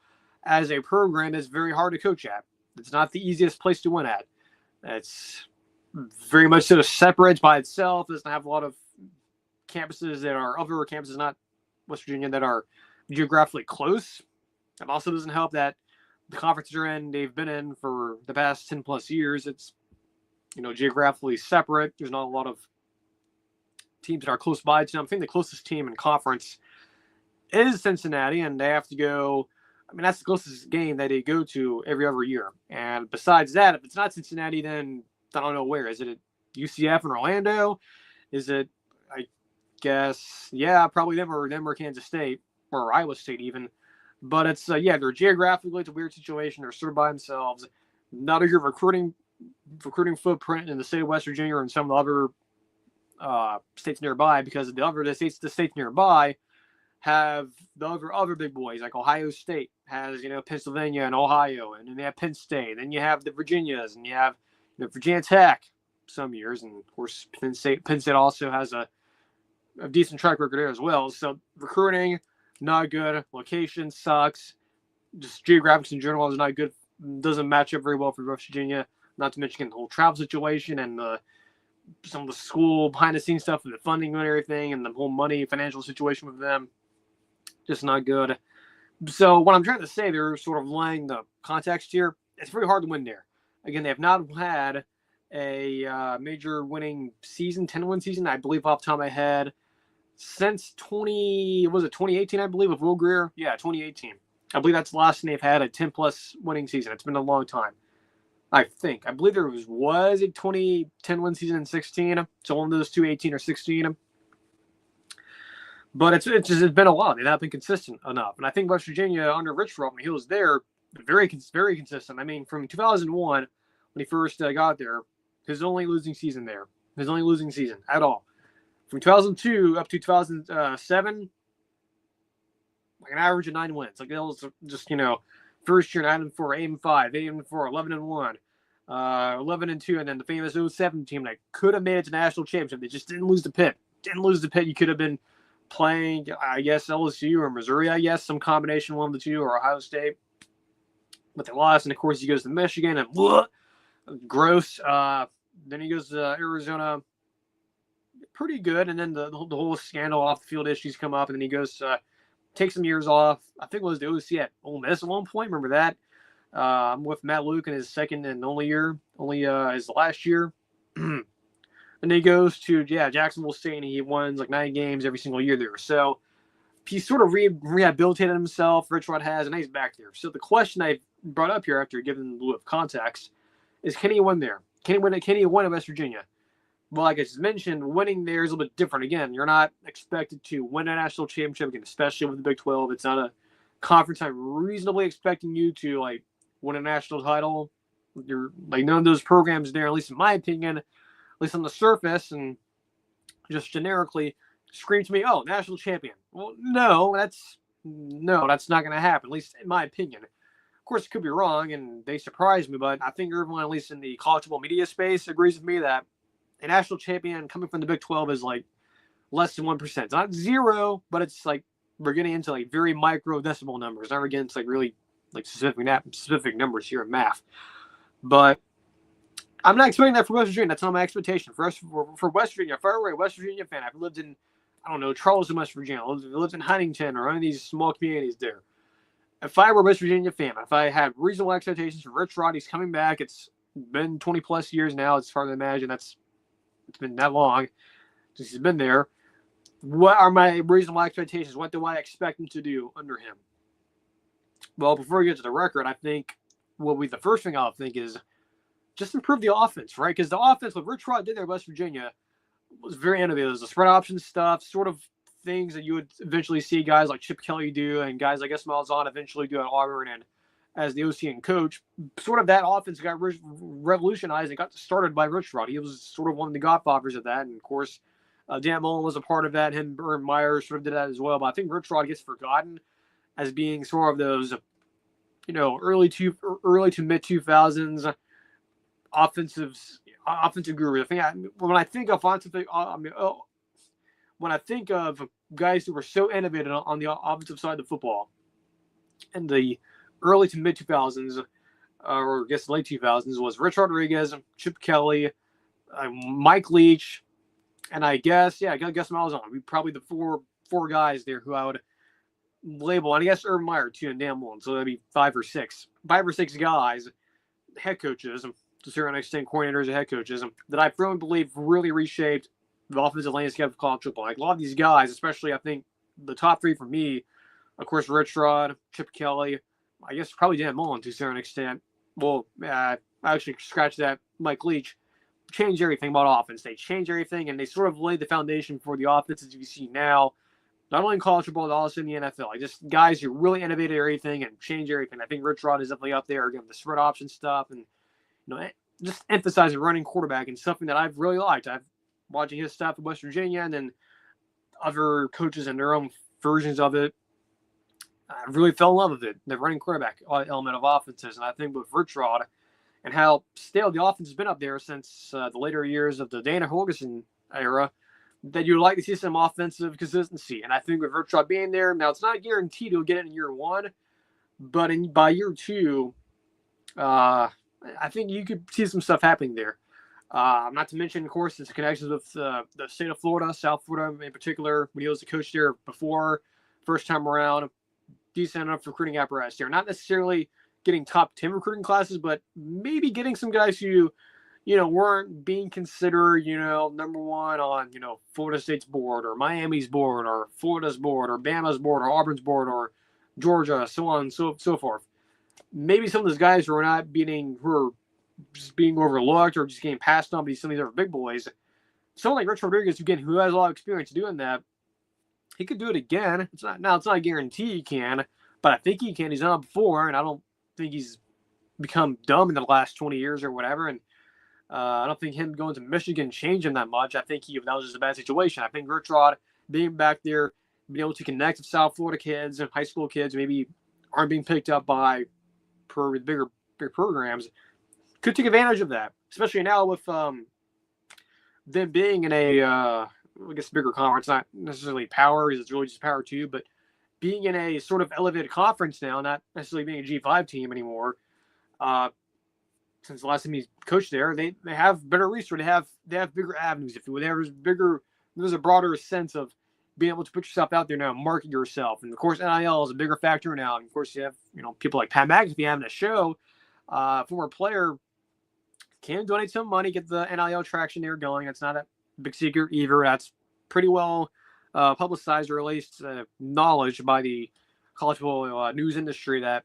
as a program is very hard to coach at. It's not the easiest place to win at. It's very much sort of separates by itself. It doesn't have a lot of campuses that are other campuses, not West Virginia, that are geographically close. It also doesn't help that the conference they've been in for the past 10 plus years. It's, geographically separate. There's not a lot of teams that are close by to them. I think the closest team in conference is Cincinnati, and they have to go. I mean, that's the closest game that they go to every other year. And besides that, if it's not Cincinnati, then I don't know where. Is it at UCF in Orlando? Is it, I guess, yeah, probably them or Kansas State or Iowa State even. But it's, they're geographically, it's a weird situation. They're sort of by themselves. Not a good recruiting footprint in the state of West Virginia and some of the other states nearby, because the states nearby have the other big boys, like Ohio State has, Pennsylvania and Ohio, and then they have Penn State. Then you have the Virginias, and you have Virginia Tech some years, and of course Penn State also has a decent track record there as well. So recruiting, not good. Location sucks. Just geographics in general is not good. Doesn't match up very well for West Virginia. Not to mention the whole travel situation and some of the school behind the scenes stuff and the funding and everything, and the whole financial situation with them. Just not good. So what I'm trying to say, they're sort of laying the context here. It's very hard to win there. Again, they have not had a major winning season, 10-win season, I believe off the top of my head, since 2018, I believe, with Will Greer? Yeah, 2018. I believe that's the last time they've had a 10-plus winning season. It's been a long time, I think. I believe there was a 10-win season in 16, so one of those two, 18 or 16. But it's been a while. They've not been consistent enough. And I think West Virginia, under Rich Rod, when he was there, very consistent. I mean, from 2001, when he first got there, his only losing season there. His only losing season at all. From 2002 up to 2007, like an average of 9 wins. Like, that was just, first year 9-4, 8-5, 8-4, 11-1. 11-2, and then the famous 07 team that could have made it to national championship. They just didn't lose the Pitt. You could have been playing, I guess, LSU or Missouri, I guess, some combination, one of the two, or Ohio State. But they lost, and of course he goes to Michigan, and gross. Then he goes to Arizona, pretty good, and then the whole scandal off the field issues come up, and then he goes take some years off. I think it was the OC at Ole Miss at one point. Remember that? I'm with Matt Luke in his second and only year, his last year. And then he goes to Jacksonville State, and he wins like 9 games every single year there. So he's sort of rehabilitated himself. Rich Rod has, and he's back there. So the question I brought up here, after giving a little bit of context, is can he win there? Can he win at West Virginia? Well, like I just mentioned, winning there is a little bit different. Again, you're not expected to win a national championship again, especially with the Big 12. It's not a conference I'm reasonably expecting you to like win a national title. You're like none of those programs there, at least in my opinion, at least on the surface and just generically, scream to me, "Oh, national champion." Well, no, that's not going to happen, at least in my opinion. Of course, it could be wrong, and they surprised me, but I think everyone, at least in the college football media space, agrees with me that a national champion coming from the Big 12 is like less than 1%. It's not zero, but it's like we're getting into like very micro decimal numbers. Now we're getting to like really like specific numbers here in math. But I'm not expecting that for West Virginia. That's not my expectation. For West Virginia, if I were a West Virginia fan, I've lived in, I don't know, Charleston, West Virginia, lived in Huntington or any of these small communities there. If I were a West Virginia fan, if I had reasonable expectations for Rich Rod, he's coming back. It's been 20 plus years now. It's hard to imagine it's been that long since he's been there. What are my reasonable expectations? What do I expect him to do under him? Well, before we get to the record, I think the first thing I'll think is just improve the offense, right? Because the offense, what Rich Rod did there at West Virginia was very innovative. It was the spread option stuff, sort of things that you would eventually see guys like Chip Kelly do and guys like Malzahn eventually do at Auburn and as the OC and coach. Sort of that offense got revolutionized and got started by Rich Rod. He was sort of one of the godfathers of that. And, of course, Dan Mullen was a part of that. Him and Urban Meyer sort of did that as well. But I think Rich Rod gets forgotten as being sort of those, early to mid 2000s offensive guru. When I think of guys who were so innovative on the offensive side of the football in the early to mid 2000s, or I guess late 2000s, was Rich Rodriguez, Chip Kelly, Mike Leach, and I guess Malzahn. Probably the four guys there who I would label, and I guess Urban Meyer too, and Dan Mullen. So that'd be 5 or 6 guys, head coaches, to a certain extent, coordinators and head coaches, that I firmly believe really reshaped the offensive landscape of college football. Like a lot of these guys, especially I think the top 3 for me, of course, Rich Rod, Chip Kelly, I guess probably Dan Mullen to a certain extent. Well, I actually scratched that. Mike Leach changed everything about offense. They changed everything, and they sort of laid the foundation for the offenses you see now, not only in college football, but also in the NFL. Like just guys who really innovated everything and changed everything. I think Rich Rod is definitely up there again, the spread option stuff, and just emphasizing running quarterback and something that I've really liked. I've watching his stuff at West Virginia and then other coaches and their own versions of it. I really fell in love with it, the running quarterback element of offenses. And I think with Rich Rod and how stale the offense has been up there since the later years of the Dana Holgorsen era, that you'd like to see some offensive consistency. And I think with Rich Rod being there, now it's not guaranteed he'll get it in year 1, but by year 2, I think you could see some stuff happening there. Not to mention, of course, his connections with the state of Florida, South Florida in particular, when he was the coach there before, first time around, decent enough recruiting apparatus there. Not necessarily getting top 10 recruiting classes, but maybe getting some guys who, weren't being considered, number 1 on, Florida State's board or Miami's board or Florida's board or Bama's board or Auburn's board or Georgia, so on and so forth. Maybe some of those guys who are just being overlooked or just getting passed on by some of these other big boys. Someone like Rich Rodriguez, again, who has a lot of experience doing that, he could do it again. It's not a guarantee he can, but I think he can. He's done it before, and I don't think he's become dumb in the last 20 years or whatever. And I don't think him going to Michigan changed him that much. I think that was just a bad situation. I think Rich Rod being back there, being able to connect with South Florida kids and high school kids, maybe aren't being picked up by bigger programs, could take advantage of that, especially now with them being in a, I guess, bigger conference, not necessarily power, it's really just power 2, but being in a sort of elevated conference now, not necessarily being a G5 team anymore. Since the last time he's coached there, they have better resources. They have bigger avenues, if you will. There's a broader sense of being able to put yourself out there now, market yourself. And of course, NIL is a bigger factor now. And of course, you have people like Pat McAfee having a show. Former player can donate some money, get the NIL traction there going. That's not a big secret either. That's pretty well publicized, or at least knowledge by the college football news industry, that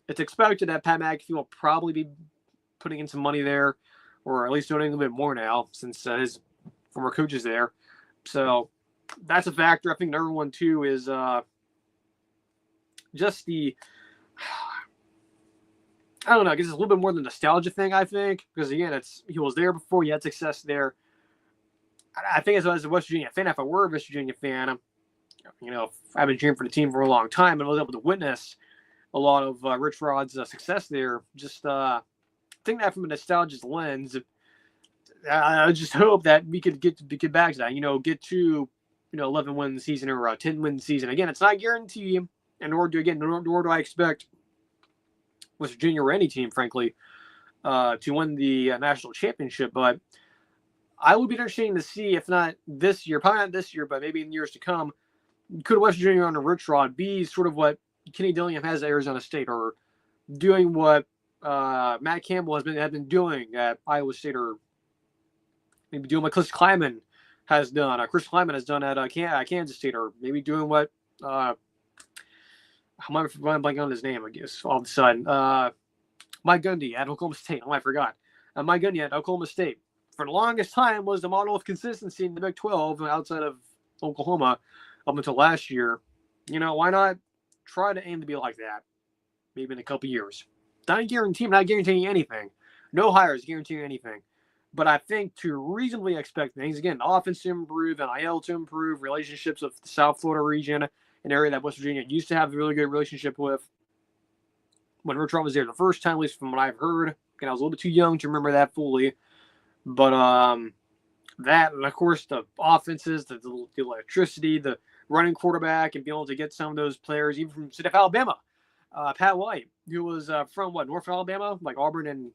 it's expected that Pat McAfee will probably be putting in some money there, or at least donating a little bit more now, since his former coach is there. So that's a factor. I think another one too is just the, I don't know, I guess it's a little bit more than nostalgia thing, I think, because again, he was there before, he had success there. I think as a West Virginia fan, if I were a West Virginia fan, I've been cheering for the team for a long time, and I was able to witness a lot of Rich Rod's success there. Just think that from a nostalgia lens. I just hope that we could get back to that. Get to 11-win season or a 10-win season. Again, it's not guaranteed, and nor do I expect West Virginia or any team, frankly, to win the national championship. But I would be interested to see, if not this year, probably not this year, but maybe in years to come, could West Virginia under Rich Rod be sort of what Kenny Dillingham has at Arizona State, or doing what Matt Campbell has been doing at Iowa State, or maybe doing what Chris Kleiman has done. Chris Kleiman has done at Kansas State, or maybe doing what I'm blanking on his name, I guess, all of a sudden. Mike Gundy at Oklahoma State. I forgot. Mike Gundy at Oklahoma State, for the longest time, was the model of consistency in the Big 12 outside of Oklahoma up until last year. Why not try to aim to be like that maybe in a couple years? Not guaranteeing anything. No hires guaranteeing anything. But I think to reasonably expect things, again, offense to improve, NIL to improve, relationships with the South Florida region, an area that West Virginia used to have a really good relationship with when Rich Rod was there the first time, at least from what I've heard. Again, I was a little bit too young to remember that fully. But that, and of course, the offenses, the electricity, the running quarterback, and being able to get some of those players, even from State of Alabama. Pat White, who was from North Alabama, like Auburn and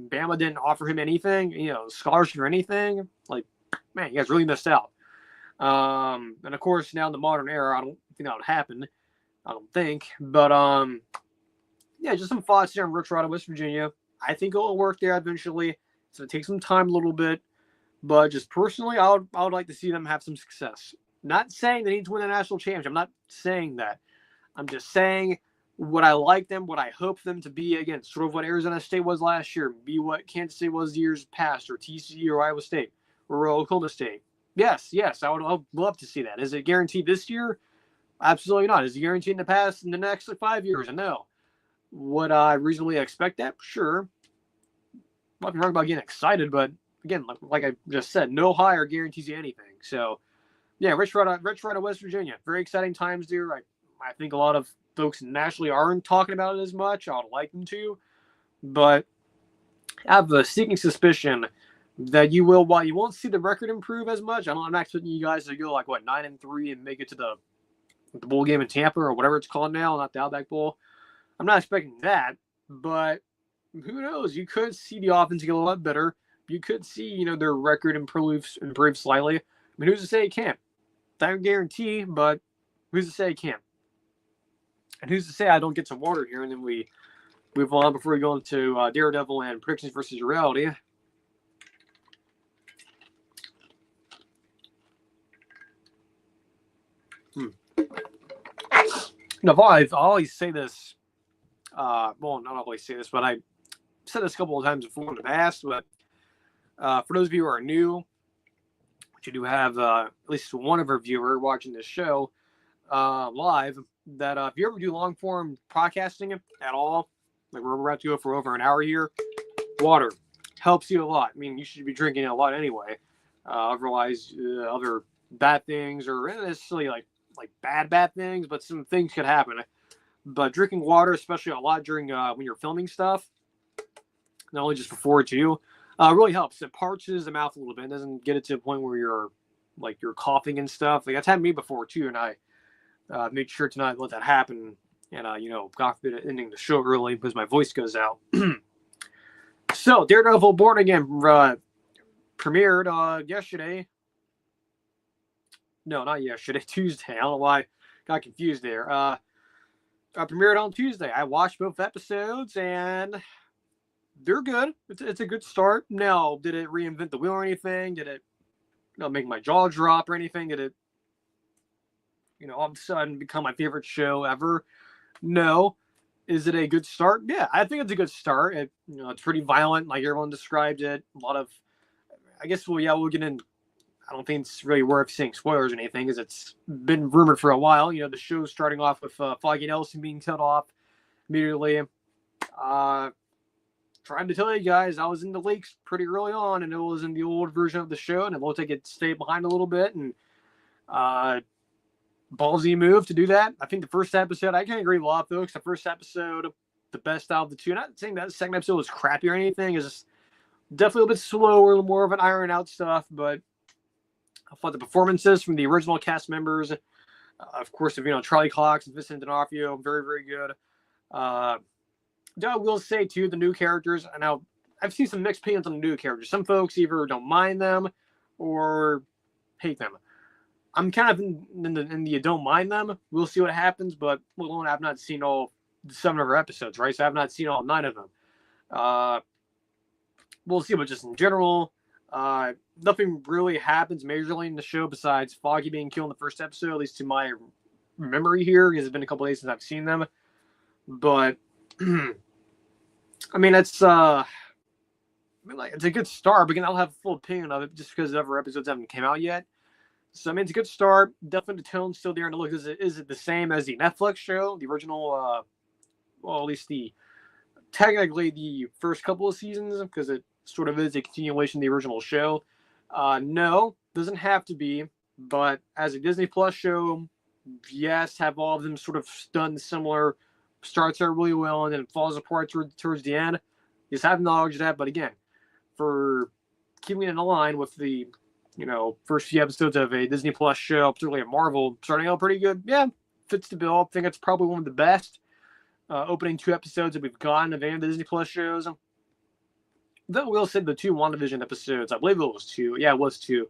Bama didn't offer him anything, scholarship or anything. Man, you guys really missed out. And of course, now in the modern era, I don't think that would happen. I don't think. But just some thoughts here on Rich Rod of West Virginia. I think it'll work there eventually. It's going to take some time a little bit. But just personally, I would like to see them have some success. Not saying they need to win a national championship. I'm not saying that. I'm just saying what I like them, what I hope them to be, again, sort of what Arizona State was last year, be what Kansas State was years past, or TCU or Iowa State or Oklahoma State. Yes, I would love to see that. Is it guaranteed this year? Absolutely not. Is it guaranteed in the next 5 years? No. Would I reasonably expect that? Sure. I'm not wrong about getting excited, but again, like I just said, no hire guarantees you anything. So, yeah, Rich Rod of West Virginia. Very exciting times there. I think a lot of folks nationally aren't talking about it as much. I would like them to. But I have a sneaking suspicion that you won't see the record improve as much. I'm not expecting you guys to go 9-3 and make it to the bowl game in Tampa or whatever it's called now, not the Outback Bowl. I'm not expecting that, but who knows? You could see the offense get a lot better. You could see, their record improve slightly. I mean, who's to say it can't? Not guarantee, but who's to say it can't? And who's to say I don't get some water here and then we move on before we go into Daredevil and predictions versus reality. I always say this. Not always say this, but I said this a couple of times before in the past. But for those of you who are new, which you do have at least one of our viewers watching this show live, that if you ever do long form podcasting at all, like we're about to go for over an hour here, water helps you a lot. I mean, you should be drinking a lot anyway. Otherwise, other bad things, or not necessarily like bad things, but some things could happen. But drinking water, especially a lot during when you're filming stuff, not only just for 4-2, really helps. It parches the mouth a little bit. It doesn't get it to a point where you're coughing and stuff. Like that's happened to me before too, and I made sure to not let that happen. And God forbid ending the show early because my voice goes out. So Daredevil Born Again premiered yesterday. No, not yesterday. Tuesday. I don't know why I got confused there. Premiered on Tuesday. I watched both episodes and they're good. It's a good start. Now, did it reinvent the wheel or anything? Did it make my jaw drop or anything? Did it all of a sudden become my favorite show ever? No. Is it a good start? Yeah, I think it's a good start. It's pretty violent, like everyone described it. A lot of, I guess, we'll get in. I don't think it's really worth saying spoilers or anything, because it's been rumored for a while. The show's starting off with Foggy Nelson being killed off immediately. Trying to tell you guys, I was in the leaks pretty early on, and it was in the old version of the show, and it looks like it stayed behind a little bit, and ballsy move to do that. I think the first episode, I can agree a lot, though, because the first episode, the best out of the two. Not saying that the second episode was crappy or anything. It's definitely a bit slower, more of an iron out stuff, but I thought the performances from the original cast members, of course, Charlie Cox and Vincent D'Onofrio, very, very good. I will say, too, the new characters, and now I've seen some mixed opinions on the new characters. Some folks either don't mind them or hate them. I'm kind of in the don't mind them. We'll see what happens, but I've not seen all 7 of her episodes, right? So I've not seen all 9 of them. We'll see, but just in general, nothing really happens majorly in the show besides Foggy being killed in the first episode, at least to my memory here, because it's been a couple days since I've seen them. But I mean, it's it's a good start, but again, I'll have a full opinion of it just because the other episodes haven't came out yet. So I mean, it's a good start. Definitely the tone's still there, and look, is it the same as the Netflix show, the original? Well, at least technically the first couple of seasons, because it sort of is a continuation of the original show. No, doesn't have to be, but as a Disney Plus show, yes, have all of them sort of done similar. Starts out really well and then falls apart towards the end. Just have knowledge of that, but again, for keeping it in line with the first few episodes of a Disney Plus show, particularly a Marvel, starting out pretty good. Yeah, fits the bill. I think it's probably one of the best opening 2 episodes that we've gotten of any of the Disney Plus shows. Then we'll say the 2 WandaVision episodes. I believe it was 2. Yeah, it was 2.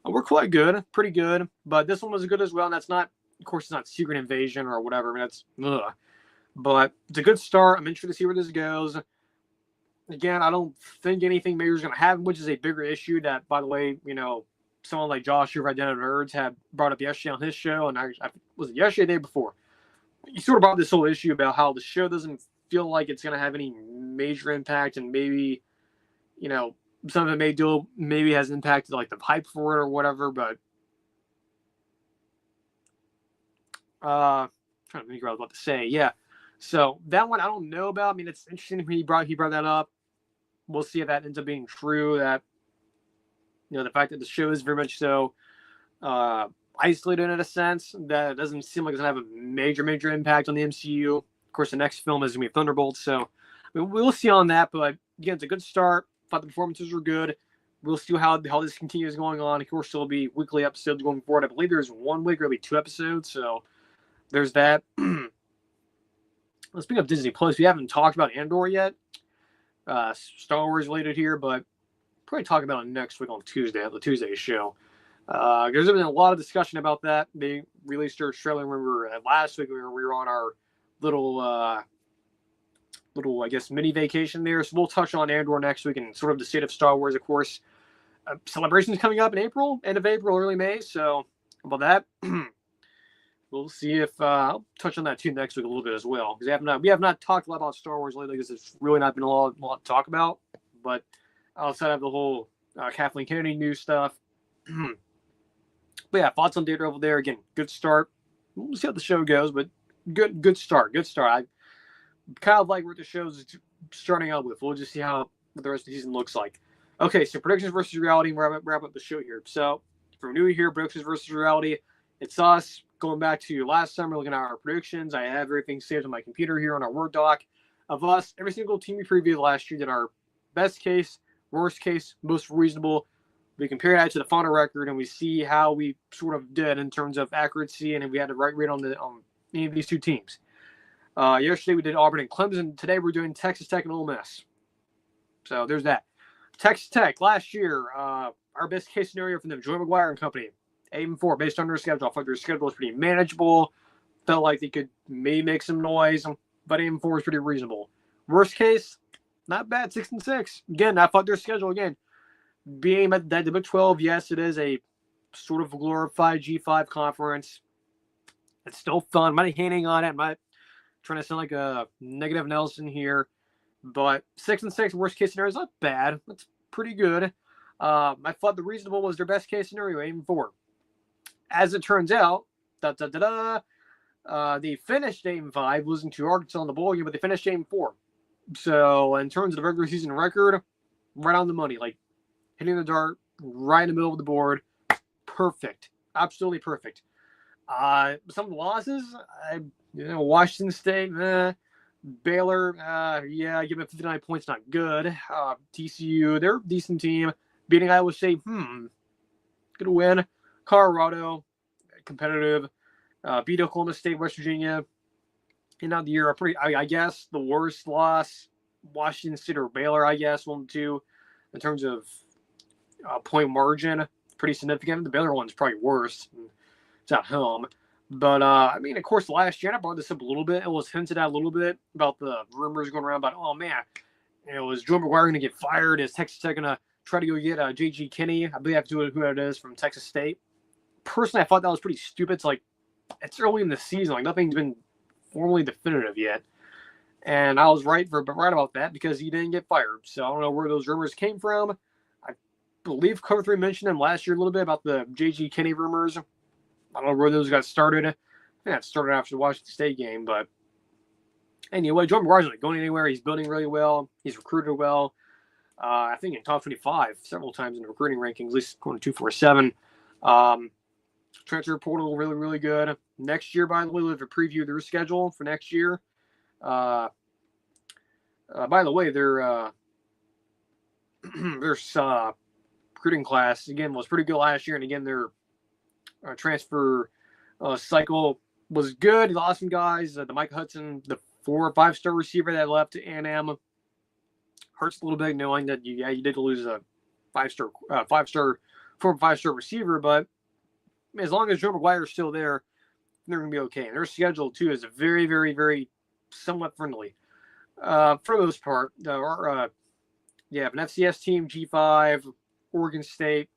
We're quite good, pretty good. But this one was good as well. And that's not, of course, it's not Secret Invasion or whatever. I mean, that's, ugh. But it's a good start. I'm interested to see where this goes. Again, I don't think anything major is going to happen, which is a bigger issue that, by the way, someone like Josh over at Identity Nerds had brought up yesterday on his show. And I was it yesterday or the day before? He sort of brought this whole issue about how the show doesn't feel like it's going to have any major impact, and maybe, some of it maybe has impacted like the hype for it or whatever, but trying to think what I was about to say. Yeah. So that one I don't know about. I mean, it's interesting he brought that up. We'll see if that ends up being true. That the fact that the show is very much so isolated in a sense that it doesn't seem like it's gonna have a major impact on the MCU. Of course, the next film is gonna be Thunderbolt, so I mean, we'll see on that. But again, it's a good start. Thought the performances were good. We'll see how this continues going on. Of course, there'll be weekly episodes going forward. I believe there's 1 week or maybe 2 episodes, so there's that. Speaking of Disney Plus, we haven't talked about Andor yet. Star Wars related here, but probably talk about it next week on Tuesday, the Tuesday show. There's been a lot of discussion about that. They released their trailer when we were last week. We were on our little, I guess, mini vacation there. So we'll touch on Andor next week and sort of the state of Star Wars, of course. Celebrations coming up in April, end of April, early May. So about that. We'll see if I'll touch on that too next week a little bit as well, because we have not talked a lot about Star Wars lately, because it's really not been a lot to talk about. But outside of the whole Kathleen Kennedy news stuff, but yeah, thoughts on Daredevil there. Again, good start. We'll see how the show goes, but good start. Good start. I kind of like what the show's starting out with. We'll just see what the rest of the season looks like. Okay, so predictions versus reality. We'll wrap up the show here. So if you're new here, predictions versus reality. It's us. Going back to last summer, looking at our predictions, I have everything saved on my computer here on our Word doc of us. Every single team we previewed last year did our best case, worst case, most reasonable. We compare that to the final record, and we see how we sort of did in terms of accuracy, and if we had the right rate on any of these two teams. Yesterday we did Auburn and Clemson. Today we're doing Texas Tech and Ole Miss. So there's that. Texas Tech last year, our best case scenario for them, Joey McGuire and company, 8-4 based on their schedule. I thought their schedule was pretty manageable. Felt like they could maybe make some noise, but 8-4 is pretty reasonable. Worst case, not bad, 6-6. Again, I thought their schedule again. Being at the Big 12, yes, it is a sort of glorified G5 conference. It's still fun. I'm not hating on it. I'm not trying to sound like a negative Nelson here. But 6-6, worst case scenario is not bad. That's pretty good. I thought the reasonable was their best case scenario, 8-4. As it turns out, they finished 8-5, losing to Arkansas in the bowl game, but they finished 8-4. So in terms of the regular season record, right on the money. Like, hitting the dart right in the middle of the board. Perfect. Absolutely perfect. Some of the losses, Washington State, Baylor, give them 59 points, not good. TCU, they're a decent team. Beating Iowa State, good win. Colorado, competitive. Beat Oklahoma State, West Virginia. And out the year, I guess the worst loss, Washington State or Baylor, I guess, 1-2 in terms of point margin, pretty significant. The Baylor one's probably worse. It's at home. But, of course, last year, and I brought this up a little bit. It was hinted at a little bit about the rumors going around about, oh, man, is Joe McGuire going to get fired? Is Texas Tech going to try to go get J.G. Kinney? I believe I have to do who it is from Texas State. Personally, I thought that was pretty stupid. It's like, it's early in the season. Like, nothing's been formally definitive yet. And I was right about that because he didn't get fired. So I don't know where those rumors came from. I believe Cover 3 mentioned them last year a little bit about the J.G. Kinney rumors. I don't know where those got started. I think it started after the Washington State game. But anyway, Joe McGuire's not going anywhere. He's building really well. He's recruited well. I think in top 25 several times in the recruiting rankings, at least going to 247. Transfer portal really, really good. Next year, by the way, we have a preview of their schedule for next year. By the way, their recruiting class, again, was pretty good last year. And again, their transfer cycle was good. They lost some guys. The Mike Hudson, the 4 or 5-star receiver that left to A&M, hurts a little bit knowing that you did lose a 4 or 5-star receiver. But as long as Joe McGuire is still there, they're going to be okay. And their schedule, too, is very, very, very somewhat friendly. For the most part, you have an FCS team, G5, Oregon State,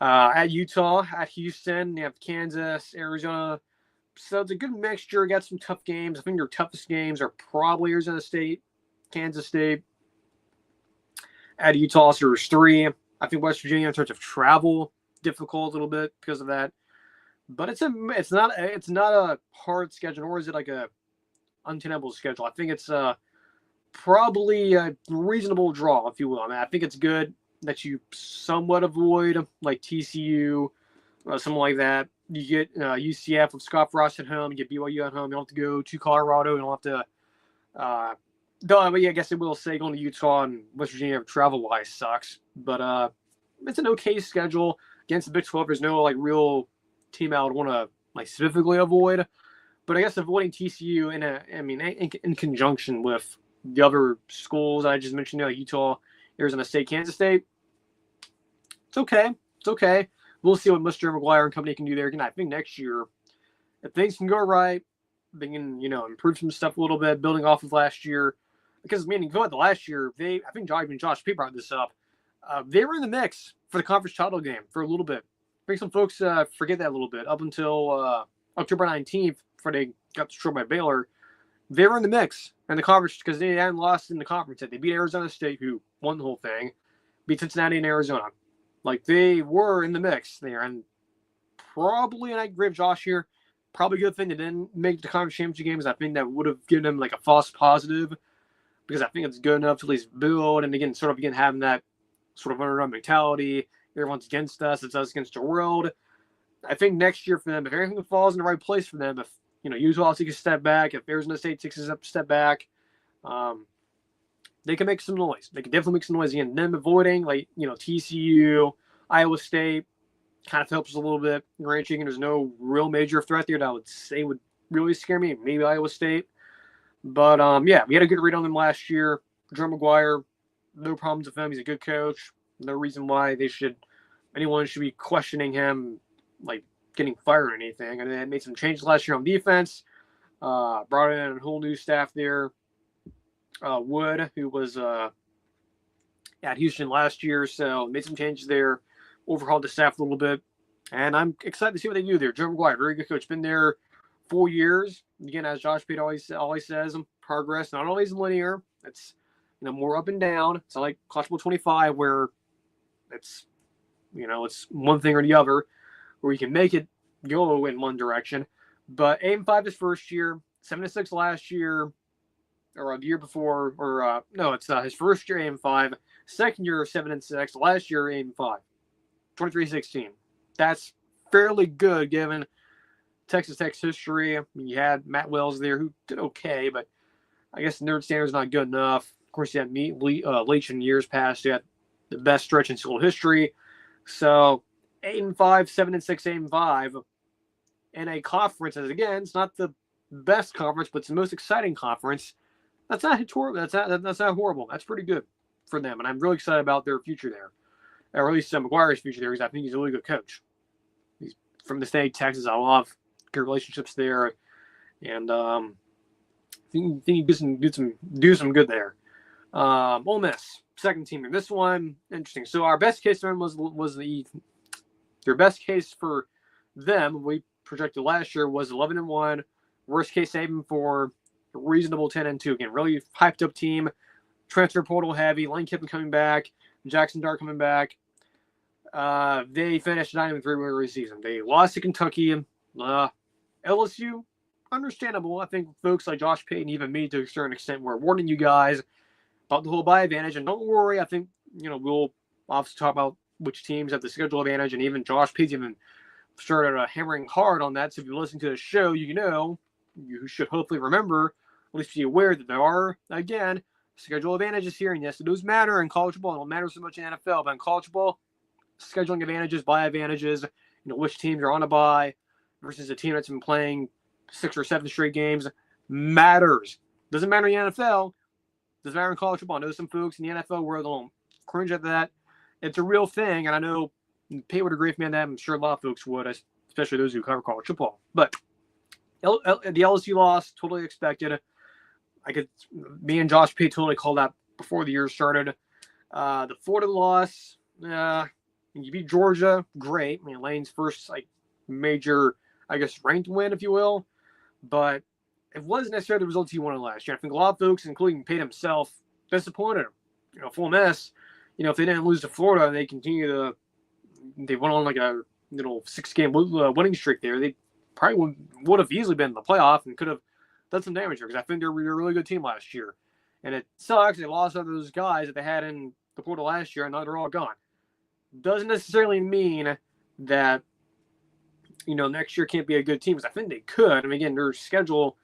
at Utah, at Houston, you have Kansas, Arizona. So it's a good mixture. Got some tough games. I think your toughest games are probably Arizona State, Kansas State. At Utah, so there's 3. I think West Virginia in terms of travel, difficult a little bit because of that. But it's not a hard schedule, nor is it like a untenable schedule. I think it's probably a reasonable draw, if you will. I think it's good that you somewhat avoid like TCU, something like that. You get UCF with Scott Frost at home. You get BYU at home. You don't have to go to Colorado. You don't have to. But I guess I will say going to Utah and West Virginia travel-wise sucks. But it's an okay schedule against the Big 12. There's no like real team I would want to like specifically avoid. But I guess avoiding TCU in conjunction with the other schools I just mentioned, Utah, Arizona State, Kansas State, it's okay. It's okay. We'll see what Mr. McGuire and company can do there. Again, I think next year, if things can go right, they can, improve some stuff a little bit, building off of last year. Because, go at the last year, I think Josh P brought this up. They were in the mix for the conference title game for a little bit. I think some folks forget that a little bit. Up until October 19th, before they got destroyed by Baylor, they were in the mix in the conference because they hadn't lost in the conference yet. They beat Arizona State, who won the whole thing, beat Cincinnati and Arizona. Like, they were in the mix there. And probably, and I agree with Josh here, probably a good thing they didn't make the conference championship games. I think that would have given them, like, a false positive because I think it's good enough to at least build. And, again, having that sort of underdog mentality. Everyone's against us. It's us against the world. I think next year for them, if everything falls in the right place for them, if, Utah takes a step back, if Arizona State takes a step back, they can make some noise. They can definitely make some noise again. Them avoiding, like, TCU, Iowa State kind of helps a little bit. Ranching, and there's no real major threat there that I would say would really scare me. Maybe Iowa State. But, yeah, we had a good read on them last year. Joe McGuire, no problems with him. He's a good coach. No reason why anyone should be questioning him, like, getting fired or anything. And they made some changes last year on defense. Brought in a whole new staff there. Wood, who was at Houston last year, so made some changes there, overhauled the staff a little bit, and I'm excited to see what they do there. Joe McGuire, very good coach, been there 4 years. Again, as Josh Pate always says, progress not always linear. It's more up and down. It's not like College Bowl 25 where it's it's one thing or the other, where you can make it go in one direction. But 8-5 his first year, 7-6 last year, or the year before, or no, it's his first year 8-5, second year 7-6, last year 8-5, 23-16. That's fairly good given Texas Tech's history. I mean, you had Matt Wells there who did okay, but I guess the nerd standard's not good enough. Of course, you had Leach in years past. You had the best stretch in school history. So 8-5, 7-6, 8-5 in a conference, as again, it's not the best conference, but it's the most exciting conference. That's not horrible. That's not horrible. That's pretty good for them, and I'm really excited about their future there, or at least McGuire's future there, because I think he's a really good coach. He's from the state of Texas. I love good relationships there, and I think he can do some good there. Ole Miss, second team. This one interesting. So our best case for them was their best case for them. We projected last year was 11-1. Worst case saving for a reasonable 10-2. Again, really hyped up team. Transfer portal heavy. Lane Kiffin coming back. Jackson Dart coming back. They finished 9-3 regular season. They lost to Kentucky. LSU, understandable. I think folks like Josh Payton, even me to a certain extent, were warning you guys about the whole bye advantage. And don't worry, I think we'll obviously talk about which teams have the schedule advantage, and even Josh Payton even started hammering hard on that. So if you listen to the show, you should hopefully remember, at least be aware that there are, again, schedule advantages here. And yes, it does matter in college football. It don't matter so much in NFL, but in college football, scheduling advantages, bye advantages, which teams are on a bye versus a team that's been playing 6 or 7 straight games matters. Doesn't matter in the NFL. Doesn't matter in college football. I know some folks in the NFL where they'll cringe at that. It's a real thing, and I know Pate would agree with me on that. I'm sure a lot of folks would, especially those who cover college football. But the LSU loss, totally expected. Me and Josh Pate totally called that before the year started. The Florida loss, you beat Georgia, great. I mean, Lane's first major, ranked win, if you will. But it wasn't necessarily the results he wanted last year. I think a lot of folks, including Pate himself, disappointed him. Full mess. If they didn't lose to Florida, they went on a 6-game winning streak there. They probably would have easily been in the playoff and could have done some damage here, because I think they were a really good team last year. And it sucks. They lost all those guys that they had in the portal last year, and now they're all gone. Doesn't necessarily mean that, next year can't be a good team, because I think they could. I mean, again, their schedule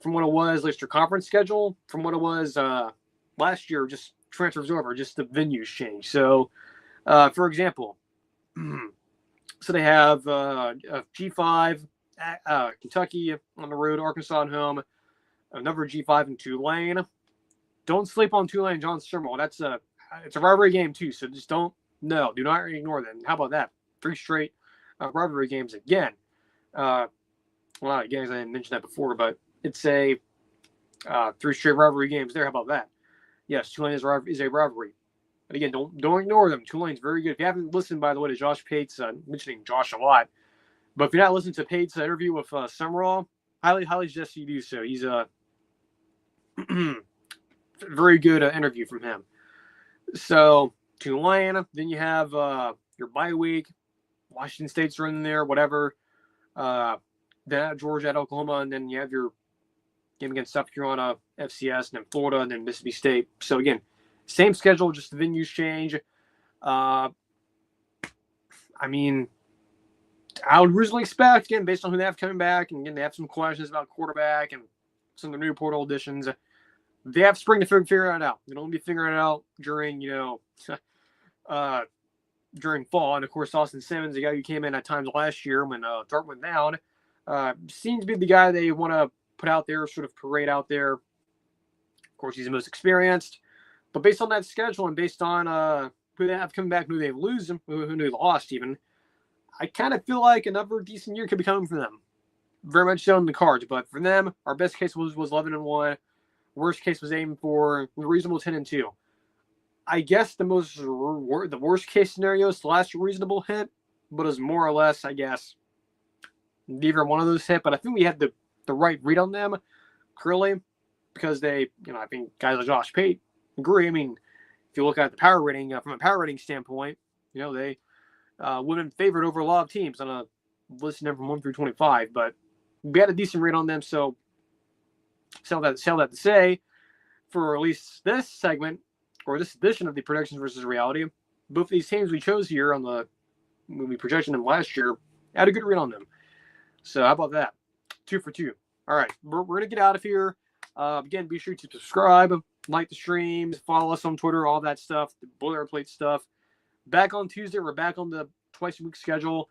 from what it was, at least their conference schedule, from what it was last year, just transfers over, just the venues change. So, for example, so they have G5, Kentucky on the road, Arkansas at home, another G5 in Tulane. Don't sleep on Tulane, John Sturmall. It's a rivalry game too, so just do not ignore them. How about that? 3 straight rivalry games again. Well, again, I didn't mention that before, but it's a 3 straight rivalry games there. How about that? Yes, Tulane is a rivalry. And again, don't ignore them. Tulane's very good. If you haven't listened, by the way, to Josh Pate's, mentioning Josh a lot, but if you're not listening to Pate's interview with Summerall, highly suggest you do so. He's a very good interview from him. So Tulane, then you have your bye week. Washington State's running there, whatever. Then at Georgia, at Oklahoma, and then you have your game against South Carolina, FCS, and then Florida, and then Mississippi State. So again, same schedule, just the venues change. I would originally expect, again, based on who they have coming back, and again, they have some questions about quarterback and some of the new portal additions, they have spring to figure it out. They don't be figuring it out during, during fall. And of course, Austin Simmons, the guy who came in at times last year when Dart went down, seems to be the guy they want to put out there, sort of parade out there. Of course, he's the most experienced. But based on that schedule and based on who they have coming back, who they lose, who they lost even, I kind of feel like another decent year could be coming for them. Very much so in the cards. But for them, our best case was 11-1. Worst case was aiming for a reasonable 10-2. I guess the worst case scenario is the last reasonable hit, but is more or less, I guess, neither one of those hit. But I think we had the right read on them, clearly, because they, I think guys like Josh Pate agree. I mean, if you look at the power rating from a power rating standpoint, they women favored over a lot of teams on a list from 1 through 25. But we had a decent read on them, so sell that to say, for at least this segment, or this edition of the Predictions versus Reality, both of these teams we chose here on when we projected them last year, had a good read on them. So how about that? 2 for 2. All right, we're going to get out of here. Again, be sure to subscribe, like the streams, follow us on Twitter, all that stuff, the boilerplate stuff. Back on Tuesday, we're back on the twice-a-week schedule.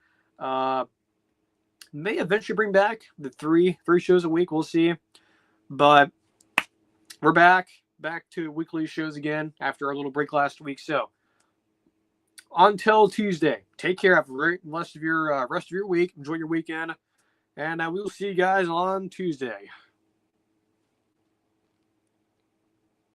May eventually bring back the three shows a week. We'll see. But we're back to weekly shows again after our little break last week. So until Tuesday, take care. Have a great rest of your week. Enjoy your weekend. And we will see you guys on Tuesday.